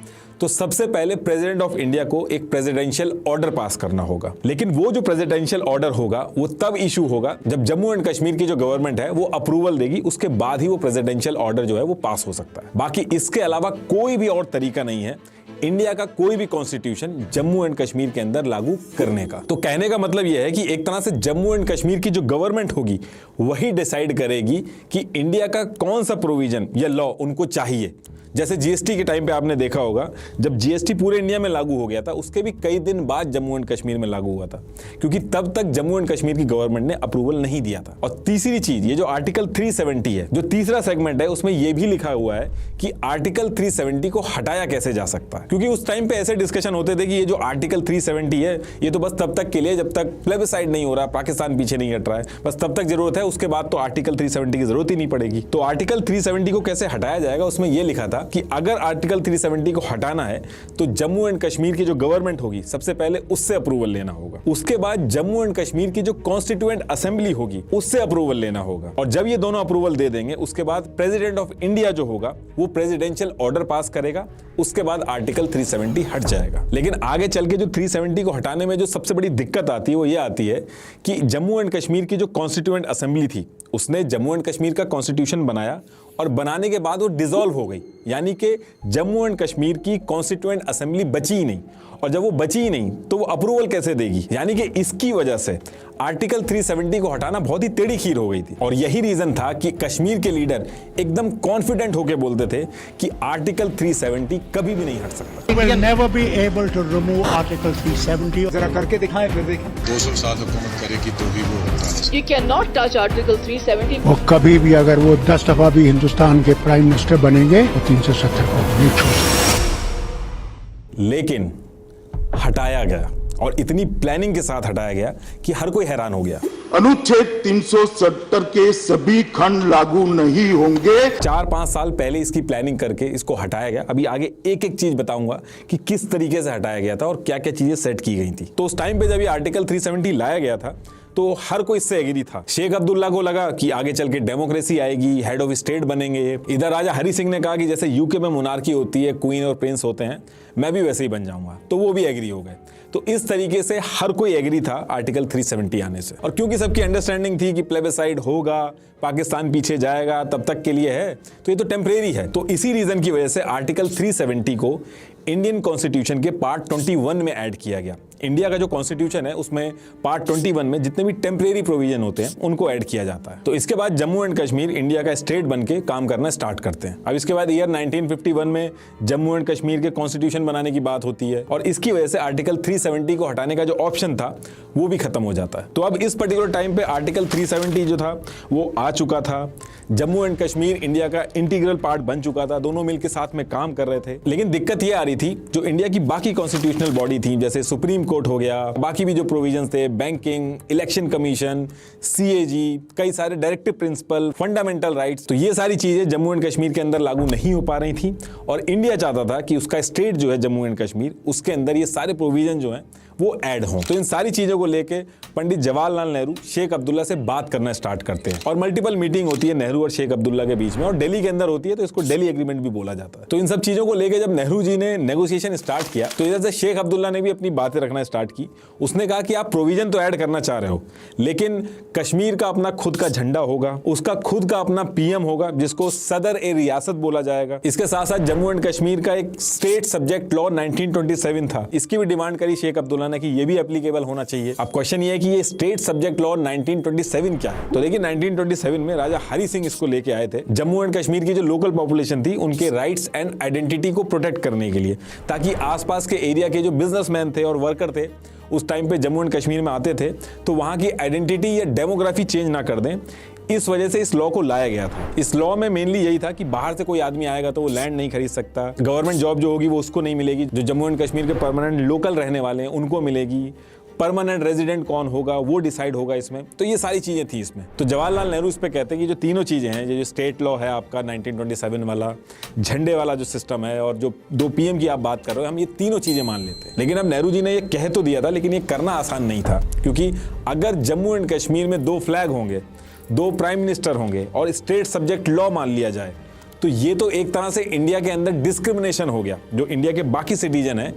तो सबसे पहले प्रेसिडेंट ऑफ इंडिया को एक प्रेसिडेंशियल ऑर्डर पास करना होगा। लेकिन वो जो प्रेसिडेंशियल ऑर्डर होगा वो तब इशू होगा जब जम्मू एंड कश्मीर की जो गवर्नमेंट है वो अप्रूवल देगी, उसके बाद ही वो प्रेसिडेंशियल ऑर्डर जो है वो पास हो सकता है। बाकी इसके अलावा कोई भी और तरीका नहीं है इंडिया का कोई भी कॉन्स्टिट्यूशन जम्मू एंड कश्मीर के अंदर लागू करने का। तो कहने का मतलब यह है कि एक तरह से जम्मू एंड कश्मीर की जो गवर्नमेंट होगी वही डिसाइड करेगी कि इंडिया का कौन सा प्रोविजन या लॉ उनको चाहिए। जैसे जीएसटी के टाइम पे आपने देखा होगा, जब जीएसटी पूरे इंडिया में लागू हो गया था, उसके भी कई दिन बाद जम्मू एंड कश्मीर में लागू हुआ था, क्योंकि तब तक जम्मू एंड कश्मीर की गवर्नमेंट ने अप्रूवल नहीं दिया था। और तीसरी चीज, ये जो आर्टिकल 370 है, जो तीसरा सेगमेंट है, उसमें यह भी लिखा हुआ है कि आर्टिकल 370 को हटाया कैसे जा सकता है। क्योंकि उस टाइम पे ऐसे डिस्कशन होते थे कि ये जो आर्टिकल 370 है ये तो बस तब तक के लिए जब तक प्लेबिसाइड नहीं हो रहा, पाकिस्तान पीछे नहीं हट रहा है, बस तब तक जरूरत है, उसके बाद तो आर्टिकल 370 की जरूरत ही नहीं पड़ेगी। तो आर्टिकल 370 को कैसे हटाया जाएगा, उसमें यह लिखा था कि अगर आर्टिकल 370 को हटाना है तो जम्मू एंड कश्मीर की जो गवर्नमेंट होगी सबसे पहले उससे अप्रूवल लेना होगा, उसके बाद जम्मू एंड कश्मीर की जो कॉन्स्टिट्यूएंट असेंबली होगी उससे अप्रूवल लेना होगा, और जब ये दोनों अप्रूवल दे देंगे उसके बाद प्रेसिडेंट ऑफ इंडिया जो होगा वो प्रेसिडेंशियल ऑर्डर पास करेगा, उसके बाद आर्टिकल 370 हट जाएगा। लेकिन आगे चल के जो 370 को हटाने में जो सबसे बड़ी दिक्कत आती है वो ये आती है कि जम्मू एंड कश्मीर की जो कॉन्स्टिट्यूएंट असेंबली थी उसने जम्मू एंड कश्मीर का कॉन्स्टिट्यूशन बनाया, और बनाने के बाद वो डिसॉल्व हो गई, यानी कि जम्मू एंड कश्मीर की कॉन्स्टिट्यूएंट असेंबली बची ही नहीं। और जब वो बची ही नहीं तो वो अप्रूवल कैसे देगी, यानी कि इसकी वजह से आर्टिकल 370 को हटाना बहुत ही टेढ़ी खीर हो गई थी। और यही रीजन था कि कश्मीर के लीडर एकदम कॉन्फिडेंट होकर बोलते थे कि आर्टिकल 370 कभी भी नहीं हट सकता। We will never be able to remove Article 370. जरा करके दिखाएं फिर देखें। 200 साल हुकूमत करेगी तो भी वो होता है। You cannot touch Article 370. वो कभी भी अगर वो 10 दफा भी हिंदुस्तान के प्राइम मिनिस्टर बनेंगे तो 370 को नहीं छोड़ सकते। लेकिन हटाया गया, और इतनी प्लानिंग के साथ हटाया गया कि हर कोई हैरान हो गया। अनुच्छेद 370 के सभी खंड लागू नहीं होंगे। 4-5 साल पहले इसकी प्लानिंग करके इसको हटाया गया। अभी आगे एक एक चीज बताऊंगा कि किस तरीके से हटाया गया था और क्या क्या चीजें सेट की गई थी। तो उस टाइम पे जब ये आर्टिकल 370 लाया गया था तो हर कोई इससे एग्री था। शेख अब्दुल्ला को लगा कि आगे चल के डेमोक्रेसी आएगी, हेड ऑफ स्टेट बनेंगे। इधर राजा हरि सिंह ने कहा कि जैसे यूके में मोनार्की होती है, क्वीन और प्रिंस होते हैं, मैं भी वैसे ही बन जाऊंगा। तो वो भी एग्री हो गए। तो इस तरीके से हर कोई एग्री था आर्टिकल 370 आने से। और क्योंकि सबकी अंडरस्टैंडिंग थी कि प्लेबिसाइड होगा, पाकिस्तान पीछे जाएगा, तब तक के लिए है, तो ये तो टेम्परेरी है। तो इसी रीजन की वजह से आर्टिकल 370 को इंडियन कॉन्स्टिट्यूशन के पार्ट 21 में ऐड किया गया। इंडिया का जो कॉन्स्टिट्यूशन है उसमें पार्ट 21 में जितने भी टेम्परेरी प्रोविजन होते हैं उनको ऐड किया जाता है। तो इसके बाद जम्मू एंड कश्मीर इंडिया का स्टेट बन के काम करना स्टार्ट करते हैं। अब इसके बाद ईयर 1951 में जम्मू एंड कश्मीर के कॉन्स्टिट्यूशन बनाने की बात होती है, और इसकी वजह से आर्टिकल 370 को हटाने का जो ऑप्शन था वो भी खत्म हो जाता है। तो अब इस पर्टिकुलर टाइम पे आर्टिकल 370 जो था वो आ चुका था। जम्मू एंड कश्मीर इंडिया का इंटीग्रल पार्ट बन चुका था, दोनों मिलकर साथ में काम कर रहे थे। लेकिन दिक्कत ये आ रही थी, जो इंडिया की बाकी कॉन्स्टिट्यूशनल बॉडी थी जैसे सुप्रीम कोर्ट हो गया, बाकी भी जो प्रोविजंस थे, बैंकिंग, इलेक्शन कमीशन, CAG, कई सारे डायरेक्टिव प्रिंसिपल, फंडामेंटल राइट्स, तो ये सारी चीजें जम्मू एंड कश्मीर के अंदर लागू नहीं हो पा रही थी और इंडिया चाहता था कि उसका स्टेट जो है जम्मू एंड कश्मीर, उसके अंदर ये सारे प्रोविजन जो हैं वो ऐड हों। तो इन सारी चीजों को लेके पंडित जवाहरलाल नेहरू शेख अब्दुल्ला से बात करना स्टार्ट करते हैं और मल्टीपल मीटिंग होती है नेहरू और शेख अब्दुल्ला के बीच में, और दिल्ली के अंदर होती है, तो इसको दिल्ली एग्रीमेंट भी बोला जाता है। तो इन सब चीजों को लेके जब नेहरू जी ने नेगोशिएशन स्टार्ट किया तो इधर से शेख अब्दुल्ला ने भी अपनी बातें रखना स्टार्ट की। उसने कहा कि आप प्रोविजन तो ऐड करना चाह रहे हो, लेकिन कश्मीर का अपना खुद का झंडा होगा, उसका खुद का अपना PM होगा जिसको सदर ए रियासत बोला जाएगा। इसके साथ साथ जम्मू एंड कश्मीर का एक स्टेट सब्जेक्ट लॉ 1927 था, इसकी भी डिमांड करी शेख अब्दुल्ला ने कि ये भी एप्लीकेबल होना चाहिए। अब क्वेश्चन ये है कि ये स्टेट सब्जेक्ट लॉ 1927 क्या है? तो देखिए 1927 में राजा हरि सिंह इसको लेके आए थे जम्मू एंड कश्मीर की जो लोकल पॉपुलेशन थी उनके राइट्स एंड आइडेंटिटी को प्रोटेक्ट करने के लिए, ताकि आसपास के एरिया के जो बिजनेसमैन थे और वर्कर थे उस टाइम पे जम्मू एंड कश्मीर में आते थे तो वहां की आइडेंटिटी या डेमोग्राफी चेंज ना कर दें। इस वजह से इस लॉ को लाया गया था। इस लॉ में मेनली यही था कि बाहर से कोई आदमी आएगा तो वो लैंड नहीं खरीद सकता, गवर्नमेंट जॉब जो होगी वो उसको नहीं मिलेगी, जो जम्मू एंड कश्मीर के परमानेंट लोकल रहने वाले हैं उनको मिलेगी, परमानेंट रेजिडेंट कौन होगा वो डिसाइड होगा इसमें। तो ये सारी चीजें थी इसमें। तो जवाहरलाल नेहरू इस पे कहते हैं कि जो तीनों चीजें हैं, ये जो स्टेट लॉ है आपका 1927 वाला, झंडे वाला जो सिस्टम है और जो 2 PM की आप बात कर रहे हो, हम ये तीनों चीजें मान लेते हैं। लेकिन अब नेहरू जी ने ये कह तो दिया था, लेकिन ये करना आसान नहीं था, क्योंकि अगर जम्मू एंड कश्मीर में 2 फ्लैग होंगे, 2 प्राइम मिनिस्टर होंगे और स्टेट सब्जेक्ट लॉ मान लिया जाए तो ये तो एक तरह से इंडिया के अंदर डिस्क्रिमिनेशन हो गया। जो इंडिया के बाकी सिटीजन है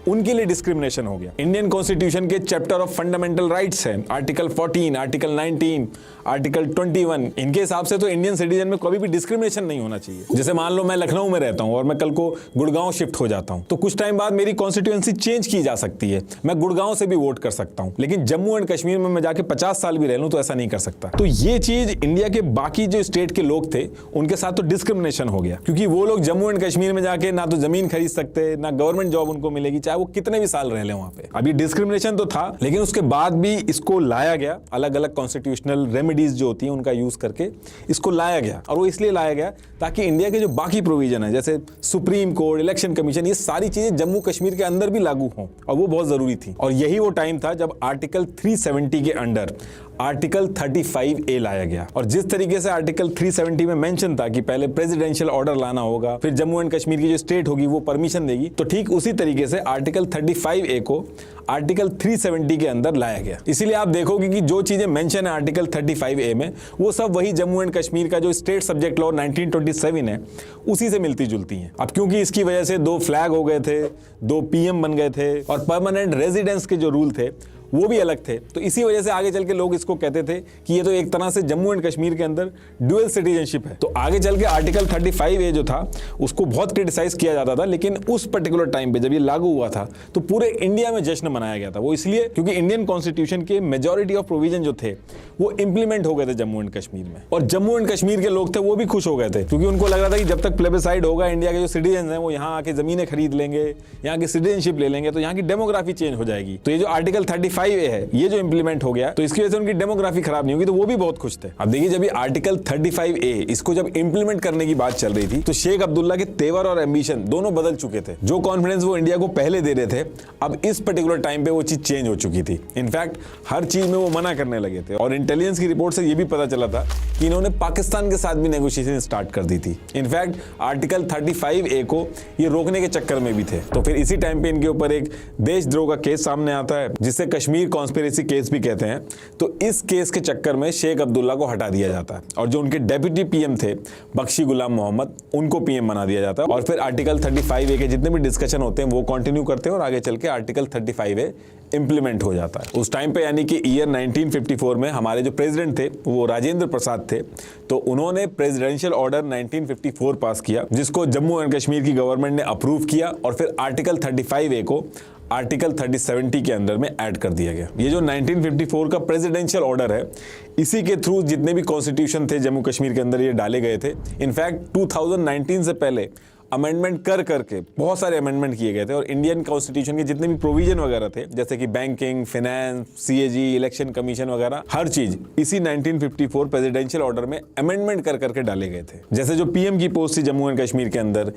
उनके लिए डिस्क्रिमिनेशन हो गया। इंडियन कॉन्स्टिट्यूशन के चैप्टर ऑफ फंडामेंटल राइट्स है, आर्टिकल 14, आर्टिकल 19, आर्टिकल 21, इनके हिसाब से तो इंडियन सिटीजन में कभी भी डिस्क्रिमिनेशन नहीं होना चाहिए। जैसे मान लो मैं लखनऊ में रहता हूं और मैं कल को गुड़गांव शिफ्ट हो जाता हूं, तो कुछ टाइम बाद मेरी कॉन्स्टिट्यूएंसी चेंज की जा सकती है, मैं गुड़गांव से भी वोट कर सकता हूं, लेकिन जम्मू एंड कश्मीर में मैं जाके 50 साल भी रह लूं तो ऐसा नहीं कर सकता। तो ये चीज इंडिया के बाकी जो स्टेट के लोग थे उनके साथ तो डिस्क्रिमिनेशन हो गया, क्योंकि वो लोग जम्मू एंड कश्मीर में जाके ना तो जमीन खरीद सकते, ना गवर्नमेंट जॉब उनको मिलेगी, चाहे वो कितने भी साल रह ले वहां पे। अभी डिस्क्रिमिनेशन तो था, लेकिन उसके बाद भी इसको लाया गया, अलग अलग कॉन्स्टिट्यूशनल रेमेडीज जो होती हैं उनका यूज करके इसको लाया गया। और वो इसलिए लाया गया ताकि इंडिया के जो बाकी प्रोविजन है, जैसे सुप्रीम कोर्ट, इलेक्शन कमीशन, ये सारी चीजें जम्मू कश्मीर के अंदर भी लागू हों, और वो बहुत जरूरी थी। और यही वो टाइम था जब आर्टिकल 370 के अंडर आर्टिकल 35A लाया गया। और जिस तरीके से आर्टिकल 370 में मेंशन था कि पहले प्रेसिडेंशियल ऑर्डर लाना होगा, फिर जम्मू एंड कश्मीर की जो स्टेट होगी वो परमिशन देगी, तो ठीक उसी तरीके से आर्टिकल 35A को आर्टिकल 370 के अंदर लाया गया। इसीलिए आप देखोगे कि जो चीजें मेंशन है आर्टिकल 35A में, वो सब वही जम्मू एंड कश्मीर का जो स्टेट सब्जेक्ट लॉ 1927 है उसी से मिलती जुलती हैं। अब क्योंकि इसकी वजह से 2 फ्लैग हो गए थे, 2 PM बन गए थे, और परमानेंट रेजिडेंस के जो रूल थे वो भी अलग थे, तो इसी वजह से आगे चल के लोग इसको कहते थे कि ये तो एक तरह से जम्मू एंड कश्मीर के अंदर ड्यूअल सिटीजनशिप है। तो आगे चल के आर्टिकल 35A जो था उसको बहुत क्रिटिसाइज किया जाता था, लेकिन उस पर्टिकुलर टाइम पे जब ये लागू हुआ था तो पूरे इंडिया में जश्न मनाया गया था। वो इसलिए क्योंकि इंडियन कॉन्स्टिट्यूशन के मेजॉरिटी ऑफ प्रोविजन जो थे वो इंप्लीमेंट हो गए थे जम्मू एंड कश्मीर में, और जम्मू एंड कश्मीर के लोग थे वो भी खुश हो गए थे, क्योंकि उनको लग रहा था कि जब तक प्लेबिसाइड होगा, इंडिया के जो सिटीजन हैं वो यहाँ आके जमीनें खरीद लेंगे, यहाँ की सिटीजनशिप ले लेंगे, तो यहाँ की डेमोग्राफी चेंज हो जाएगी। तो ये जो आर्टिकल 35A है ये इंप्लीमेंट हो गया, तो इसकी वजह से उनकी डेमोग्राफी खराब नहीं होगी, तो वो भी बहुत खुश थे। अब देखिए जब ये आर्टिकल 35A इसको जब इंप्लीमेंट करने की बात चल रही थी तो शेख अब्दुल्ला के तेवर और एम्बिशन दोनों बदल चुके थे। जो कॉन्फिडेंस वो इंडिया को पहले दे रहे थे, अब इस पर्टिकुलर टाइम पे वो चीज चेंज हो चुकी थी। इनफैक्ट हर चीज में वो मना करने लगे थे, और इंटेलिजेंस की रिपोर्ट से ये भी पता चला था कि इन्होंने पाकिस्तान के साथ भी नेगोशिएशन स्टार्ट कर दी थी। इनफैक्ट आर्टिकल 35A को ये रोकने के चक्कर में भी थे। तो फिर इसी टाइम पे इनके ऊपर एक देशद्रोह का केस सामने आता है, जिसे कश्मीर कॉन्स्पिरेसी केस भी कहते हैं। तो इस केस के चक्कर में शेख अब्दुल्ला को हटा दिया जाता है, और जो उनके डेप्यूटी PM थे बख्शी गुलाम मोहम्मद, उनको PM बना दिया जाता है। और फिर आर्टिकल 35A के जितने भी डिस्कशन होते हैं वो कंटिन्यू करते हैं, और आगे चल के आर्टिकल 35A इंप्लीमेंट हो जाता है। उस टाइम पे यानी कि ईयर 1954 में हमारे जो प्रेसिडेंट थे वो राजेंद्र प्रसाद थे, तो उन्होंने प्रेसिडेंशियल ऑर्डर 1954 पास किया, जिसको जम्मू एंड कश्मीर की गवर्नमेंट ने अप्रूव किया, और फिर आर्टिकल 35A को आर्टिकल 3070 के अंदर में ऐड कर दिया गया। ये जो 1954 का प्रेसिडेंशियल ऑर्डर है, इसी के थ्रू जितने भी कॉन्स्टिट्यूशन थे जम्मू कश्मीर के अंदर ये डाले गए थे। इनफैक्ट 2019 से पहले अमेंडमेंट कर करके बहुत सारे अमेंडमेंट किए गए थे, और इंडियन कॉन्स्टिट्यूशन के जितने भी प्रोविजन वगैरह थे, जैसे कि banking, finance, CAG, election commission वगैरह, हर चीज इसी 1954 प्रेसिडेंशियल ऑर्डर में अमेंडमेंट कर करके डाले गए थे। जैसे जो PM की पोस्ट थी जम्मू एंड कश्मीर के अंदर,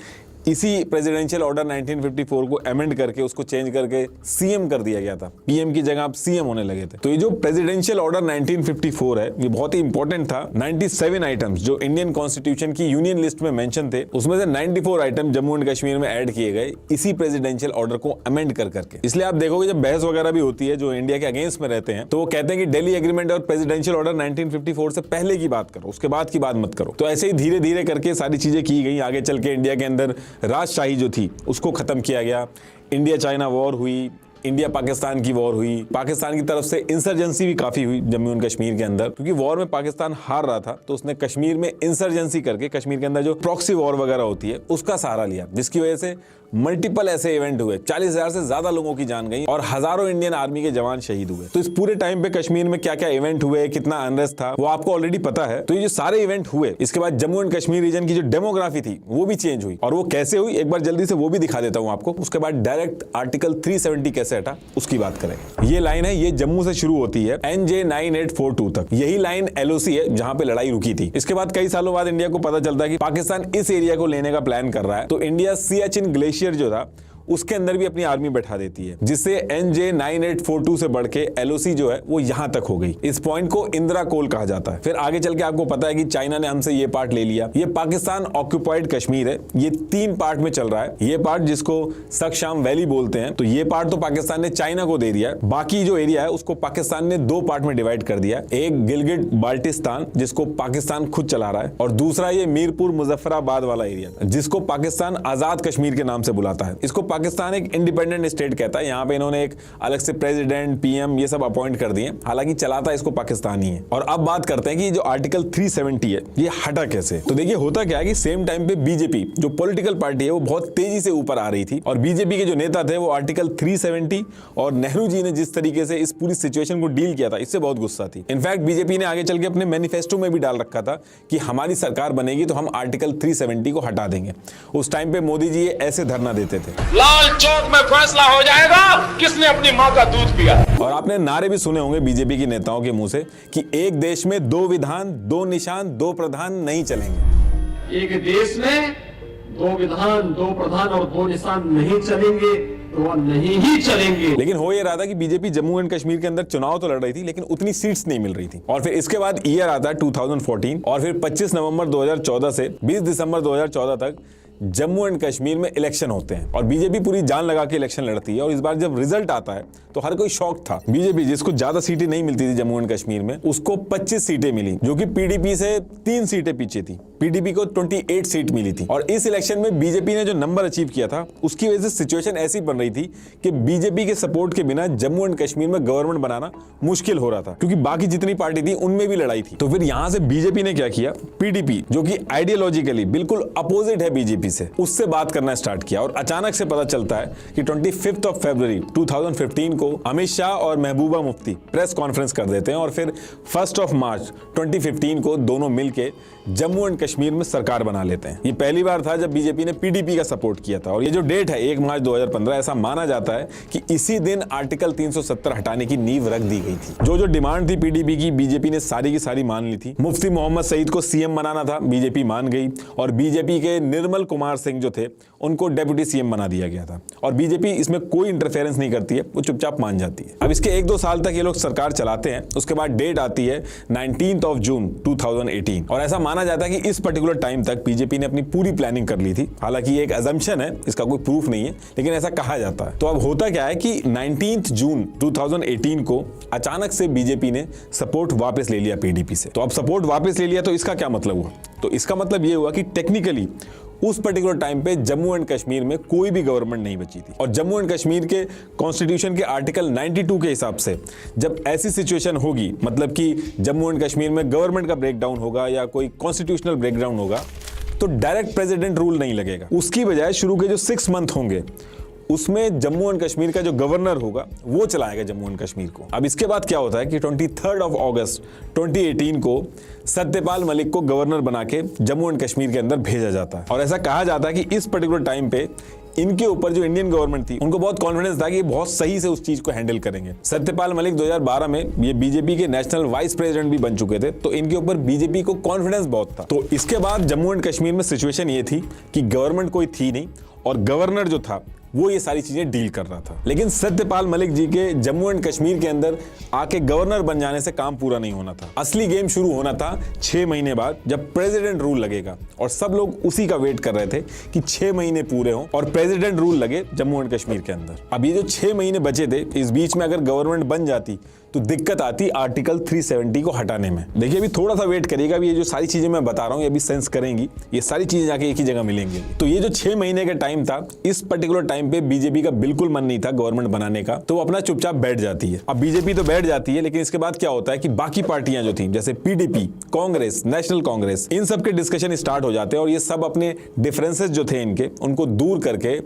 इसी प्रेसिडेंशियल ऑर्डर 1954 को अमेंड करके उसको चेंज करके सीएम कर दिया गया था। पीएम की जगह आप सीएम होने लगे थे। तो ये जो प्रेसिडेंशियल ऑर्डर 1954 है ये बहुत ही इंपॉर्टेंट था। 97 आइटम्स जो इंडियन कॉन्स्टिट्यूशन की यूनियन लिस्ट में मेंशन थे उसमें से 94 आइटम जम्मू एंड कश्मीर में ऐड किए गए इसी प्रेसिडेंशियल ऑर्डर को अमेंड कर करके। इसलिए आप देखोगे जब बहस वगैरह भी होती है जो इंडिया के अगेंस्ट में रहते हैं तो वो कहते हैं कि दिल्ली एग्रीमेंट और प्रेसिडेंशियल ऑर्डर 1954 से पहले की बात करो, उसके बाद की बात मत करो। तो ऐसे ही धीरे धीरे करके सारी चीजें की गई। आगे चल के इंडिया के अंदर राजशाही जो थी उसको खत्म किया गया। इंडिया चाइना वॉर हुई, इंडिया पाकिस्तान की वॉर हुई, पाकिस्तान की तरफ से इंसर्जेंसी भी काफी हुई जम्मू एंड कश्मीर के अंदर, क्योंकि वॉर में पाकिस्तान हार रहा था तो उसने कश्मीर में इंसर्जेंसी करके कश्मीर के अंदर जो प्रॉक्सी वॉर वगैरह होती है उसका सहारा लिया, जिसकी वजह से मल्टीपल ऐसे इवेंट हुए, 40,000 से ज्यादा लोगों की जान गई और हजारों इंडियन आर्मी के जवान शहीद हुए। तो इस पूरे टाइम पे कश्मीर में क्या क्या इवेंट हुए, कितना अनरेस्ट था, वो आपको ऑलरेडी पता है। तो ये जो सारे इवेंट हुए इसके बाद जम्मू एंड कश्मीर रीजन की जो डेमोग्राफी थी वो भी चेंज हुई। और वो कैसे हुई एक बार जल्दी से वो भी दिखा देता हूं आपको। उसके बाद डायरेक्ट आर्टिकल 370 कैसे हटा उसकी बात करेंगे। ये लाइन है, ये जम्मू से शुरू होती है NJ 9842 तक। यही लाइन LOC है जहां पे लड़ाई रुकी थी। इसके बाद कई सालों बाद इंडिया को पता चलता है कि पाकिस्तान इस एरिया को लेने का प्लान कर रहा है। तो इंडिया सियाचिन ग्लेशियर जो था उसके अंदर भी अपनी आर्मी बैठा देती है, जिससे NJ 9842 से बढ़ के LOC जो है वो यहां तक हो गई। इस पॉइंट को इंदिरा कोल कहा जाता है। फिर आगे चल के आपको पता है कि चाइना ने हमसे ये पार्ट ले लिया। ये पाकिस्तान ऑक्यूपाइड कश्मीर है, ये 3 पार्ट में चल रहा है। ये पार्ट जिसको सक्शाम वैली बोलते हैं, तो ये पार्ट तो पाकिस्तान ने चाइना को दे दिया। बाकी जो एरिया है उसको पाकिस्तान ने 2 पार्ट में डिवाइड कर दिया। एक गिलगिट बाल्टिस्तान जिसको पाकिस्तान खुद चला रहा है, और दूसरा ये मीरपुर मुजफ्फराबाद वाला एरिया जिसको पाकिस्तान आजाद कश्मीर के नाम से बुलाता है। इसको पाकिस्तान एक इंडिपेंडेंट स्टेट कहता है। यहाँ पे इन्होंने एक अलग से प्रेसिडेंट, PM ये सब अपॉइंट कर दिए, हालांकि चलाता इसको पाकिस्तान ही है। और अब बात करते हैं कि जो आर्टिकल 370 है ये हटा कैसे। तो देखिए होता क्या है कि सेम टाइम पे बीजेपी जो पॉलिटिकल पार्टी है वो बहुत तेजी से ऊपर आ रही थी, और बीजेपी के जो नेता थे वो आर्टिकल 370 और नेहरू जी ने जिस तरीके से इस पूरी सिचुएशन को डील किया था इससे बहुत गुस्सा थी। इनफैक्ट बीजेपी ने आगे चल के अपने मैनिफेस्टो में भी डाल रखा था कि हमारी सरकार बनेगी तो हम आर्टिकल 370 को हटा देंगे। उस टाइम पे मोदी जी ऐसे धरना देते थे, लाल चौक में फैसला हो जाएगा किसने अपनी मां का दूध पिया। और आपने नारे भी सुने होंगे बीजेपी के नेताओं के मुंह से कि एक देश में 2 विधान, 2 निशान, 2 प्रधान नहीं चलेंगे। एक देश में 2 विधान, 2 प्रधान और 2 निशान नहीं चलेंगे तो वह नहीं ही चलेंगे। लेकिन हो ये रहा था कि बीजेपी जम्मू एंड कश्मीर के अंदर चुनाव तो लड़ रही थी लेकिन उतनी सीट्स नहीं मिल रही थी। और फिर इसके बाद ईयर आता है 2014, और फिर 25 नवंबर 2014 से 20 दिसंबर 2014 तक जम्मू एंड कश्मीर में इलेक्शन होते हैं, और बीजेपी पूरी जान लगा के इलेक्शन लड़ती है। और इस बार जब रिजल्ट आता है तो हर कोई शॉक था। बीजेपी जिसको ज्यादा सीटें नहीं मिलती थी जम्मू एंड कश्मीर में, उसको 25 सीटें मिली, जो कि PDP से 3 सीटें पीछे थी। PDP को 28 सीट मिली थी। और इस इलेक्शन में बीजेपी ने जो नंबर अचीव किया था उसकी वजह से सिचुएशन ऐसी बन रही थी कि बीजेपी के सपोर्ट के बिना जम्मू एंड कश्मीर में गवर्नमेंट बनाना मुश्किल हो रहा था, क्योंकि बाकी जितनी पार्टी थी उनमें भी लड़ाई थी। तो फिर यहां से बीजेपी ने क्या किया, PDP जो कि आइडियोलॉजिकली बिल्कुल अपोजिट है बीजेपी से, उससे बात करना स्टार्ट किया। और अचानक से पता चलता है कि 25 फरवरी 2015 को अमित शाह और महबूबा मुफ्ती प्रेस कॉन्फ्रेंस कर देते हैं, और फिर 1 मार्च 2015 को दोनों मिलके जम्मू एंड कश्मीर में सरकार बना लेते हैं। ये पहली बार था जब बीजेपी ने PDP का सपोर्ट किया था। और ये जो डेट है 1 मार्च 2015, ऐसा माना जाता है कि इसी दिन आर्टिकल 370 हटाने की नींव रख दी गई थी। जो डिमांड थी PDP की, बीजेपी ने सारी की सारी मान ली थी। मुफ्ती मोहम्मद सईद को CM बनाना था, बीजेपी मान गई, और बीजेपी के निर्मल कुमार सिंह जो थे उनको डेप्यूटी CM बना दिया गया था। और बीजेपी इसमें कोई इंटरफेरेंस नहीं करती है, वो चुपचाप मान जाती है। अब इसके 1-2 साल तक ये लोग सरकार चलाते हैं। उसके बाद डेट आती है 19 जून 2018, और ऐसा माना जाता है कि इस पर्टिकुलर टाइम तक बीजेपी ने अपनी पूरी प्लानिंग कर ली थी। हालांकि ये एक अजम्पशन है, इसका कोई प्रूफ नहीं है, लेकिन ऐसा कहा जाता है। तो अब होता क्या है कि 19 जून 2018 को अचानक से बीजेपी ने सपोर्ट वापस ले लिया PDP से। तो अब सपोर्ट वापस ले लिया तो इसका क्या मतलब हुआ? तो इसका मतलब ये हुआ कि टेक्निकली उस पर्टिकुलर टाइम पे जम्मू एंड कश्मीर में कोई भी गवर्नमेंट नहीं बची थी। और जम्मू एंड कश्मीर के कॉन्स्टिट्यूशन के आर्टिकल 92 के हिसाब से जब ऐसी सिचुएशन होगी, मतलब कि जम्मू एंड कश्मीर में गवर्नमेंट का ब्रेकडाउन होगा या कोई कॉन्स्टिट्यूशनल ब्रेकडाउन होगा, तो डायरेक्ट प्रेसिडेंट रूल नहीं लगेगा। उसकी बजाय शुरू के जो 6 मंथ होंगे उसमें जम्मू एंड कश्मीर का जो गवर्नर होगा वो चलाएगा जम्मू एंड कश्मीर को। अब इसके बाद क्या होता है कि 23 अगस्त 2018 को सत्यपाल मलिक को गवर्नर बना के जम्मू एंड कश्मीर के अंदर भेजा जाता है। और ऐसा कहा जाता है कि इस पर्टिकुलर टाइम पे इनके ऊपर जो इंडियन गवर्नमेंट थी उनको बहुत कॉन्फिडेंस था कि ये बहुत सही से उस चीज को हैंडल करेंगे। सत्यपाल मलिक 2012 में ये बीजेपी के नेशनल वाइस प्रेसिडेंट भी बन चुके थे, तो इनके ऊपर बीजेपी को कॉन्फिडेंस बहुत था। तो इसके बाद जम्मू एंड कश्मीर में सिचुएशन ये थी कि गवर्नमेंट कोई थी नहीं और गवर्नर जो था वो ये सारी चीजें डील कर रहा था। लेकिन सत्यपाल मलिक जी के जम्मू एंड कश्मीर के अंदर आके गवर्नर बन जाने से काम पूरा नहीं होना था। असली गेम शुरू होना था 6 महीने बाद, जब प्रेसिडेंट रूल लगेगा, और सब लोग उसी का वेट कर रहे थे कि 6 महीने पूरे हों और प्रेसिडेंट रूल लगे जम्मू एंड कश्मीर के अंदर। अब ये जो 6 महीने बचे थे, इस बीच में अगर गवर्नमेंट बन जाती तो दिक्कत आती आर्टिकल 370 को हटाने में। देखिए अभी थोड़ा सा वेट करिएगा, अभी ये जो सारी चीजें मैं बता रहा हूँ ये अभी सेंस करेंगी, ये सारी चीजें जाके एक ही जगह मिलेंगी। तो ये जो 6 महीने का टाइम था, इस पर्टिकुलर टाइम पे बीजेपी का बिल्कुल मन नहीं था गवर्नमेंट बनाने का, तो वो अपना चुपचाप बैठ जाती है। अब बीजेपी तो बैठ जाती है, लेकिन इसके बाद क्या होता है कि बाकी पार्टियां जो थी, जैसे पीडीपी, कांग्रेस, नेशनल कांग्रेस, इन सब के डिस्कशन स्टार्ट हो जाते हैं और ये सब अपने डिफरेंसेस जो थे इनके, उनको दूर करके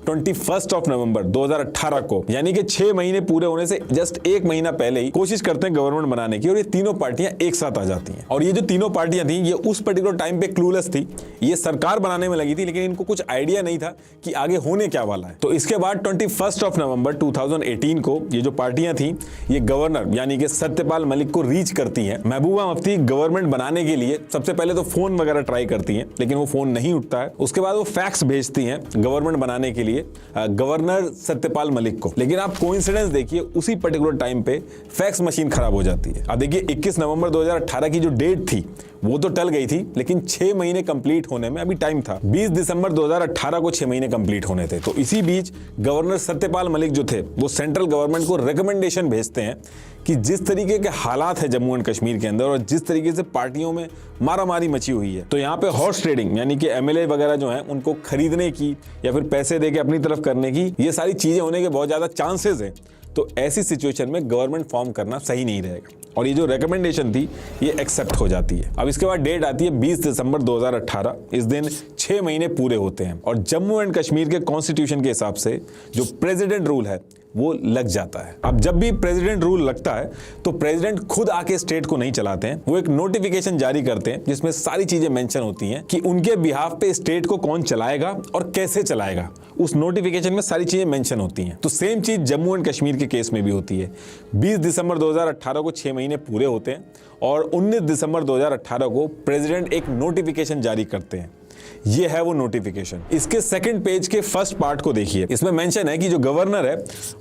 21 नवंबर 2018 को, यानी कि 6 महीने पूरे होने से जस्ट 1 महीना पहले ही कोशिश करते हैं गवर्नमेंट बनाने की, और ये तीनों पार्टियां एक साथ आ जाती हैं। और ये जो तीनों पार्टियां थी, ये उस पर्टिकुलर टाइम पे क्लूलेस थी, ये सरकार बनाने में लगी थी, लेकिन इनको कुछ आइडिया नहीं था कि आगे होने क्या वाला है। तो इसके बाद 21 नवंबर 2018 को ये जो पार्टियां थी, ये गवर्नर यानी कि सत्यपाल मलिक को रीच करती हैं। महबूबा मुफ्ती गवर्नमेंट बनाने के लिए सबसे पहले तो फोन वगैरह ट्राई करती हैं, लेकिन वो फोन नहीं उठता है। उसके बाद वो फैक्स भेजती हैं गवर्नमेंट बनाने के लिए गवर्नर सत्यपाल मलिक को, लेकिन आप कोइंसिडेंस देखिए, उसी पर्टिकुलर टाइम पे फैक्स मशीन खराब हो जाती है। अब देखिए 21 नवंबर 2018 की जो डेट थी वो तो टल गई थी, लेकिन 6 महीने कंप्लीट होने में अभी टाइम था। 20 दिसंबर 2018 को 6 महीने कंप्लीट होने थे। तो इसी बीच गवर्नर सत्यपाल मलिक जो थे, वो सेंट्रल गवर्नमेंट को रिकमेंडेशन भेजते हैं कि जिस तरीके के हालात है जम्मू एंड कश्मीर के अंदर और जिस तरीके से पार्टियों में मारामारी मची हुई है, तो यहाँ पे हॉर्स ट्रेडिंग यानी कि एमएलए वगैरह जो हैं उनको खरीदने की या फिर पैसे देके अपनी तरफ करने की, ये सारी चीजें होने के बहुत ज्यादा चांसेस हैं। तो ऐसी सिचुएशन में गवर्नमेंट फॉर्म करना सही नहीं रहेगा, और ये जो रिकमेंडेशन थी ये एक्सेप्ट हो जाती है। अब इसके बाद डेट आती है 20 दिसंबर 2018। इस दिन 6 महीने पूरे होते हैं और जम्मू एंड कश्मीर के कॉन्स्टिट्यूशन के हिसाब से जो प्रेसिडेंट रूल है वो लग जाता है। अब जब भी प्रेसिडेंट रूल लगता है तो प्रेसिडेंट खुद आके स्टेट को नहीं चलाते हैं, वो एक नोटिफिकेशन जारी करते हैं जिसमें सारी चीजें मेंशन होती हैं कि उनके बिहाफ पे स्टेट को कौन चलाएगा और कैसे चलाएगा। उस नोटिफिकेशन में सारी चीजें मेंशन होती हैं। तो सेम चीज जम्मू एंड कश्मीर के केस में भी होती है। 20 दिसंबर 2018 को 6 महीने पूरे होते हैं और 19 दिसंबर 2018 को प्रेसिडेंट एक नोटिफिकेशन जारी करते हैं। ये है वो नोटिफिकेशन। इसके सेकंड पेज के फर्स्ट पार्ट को देखिए, इसमें मेंशन है कि जो गवर्नर है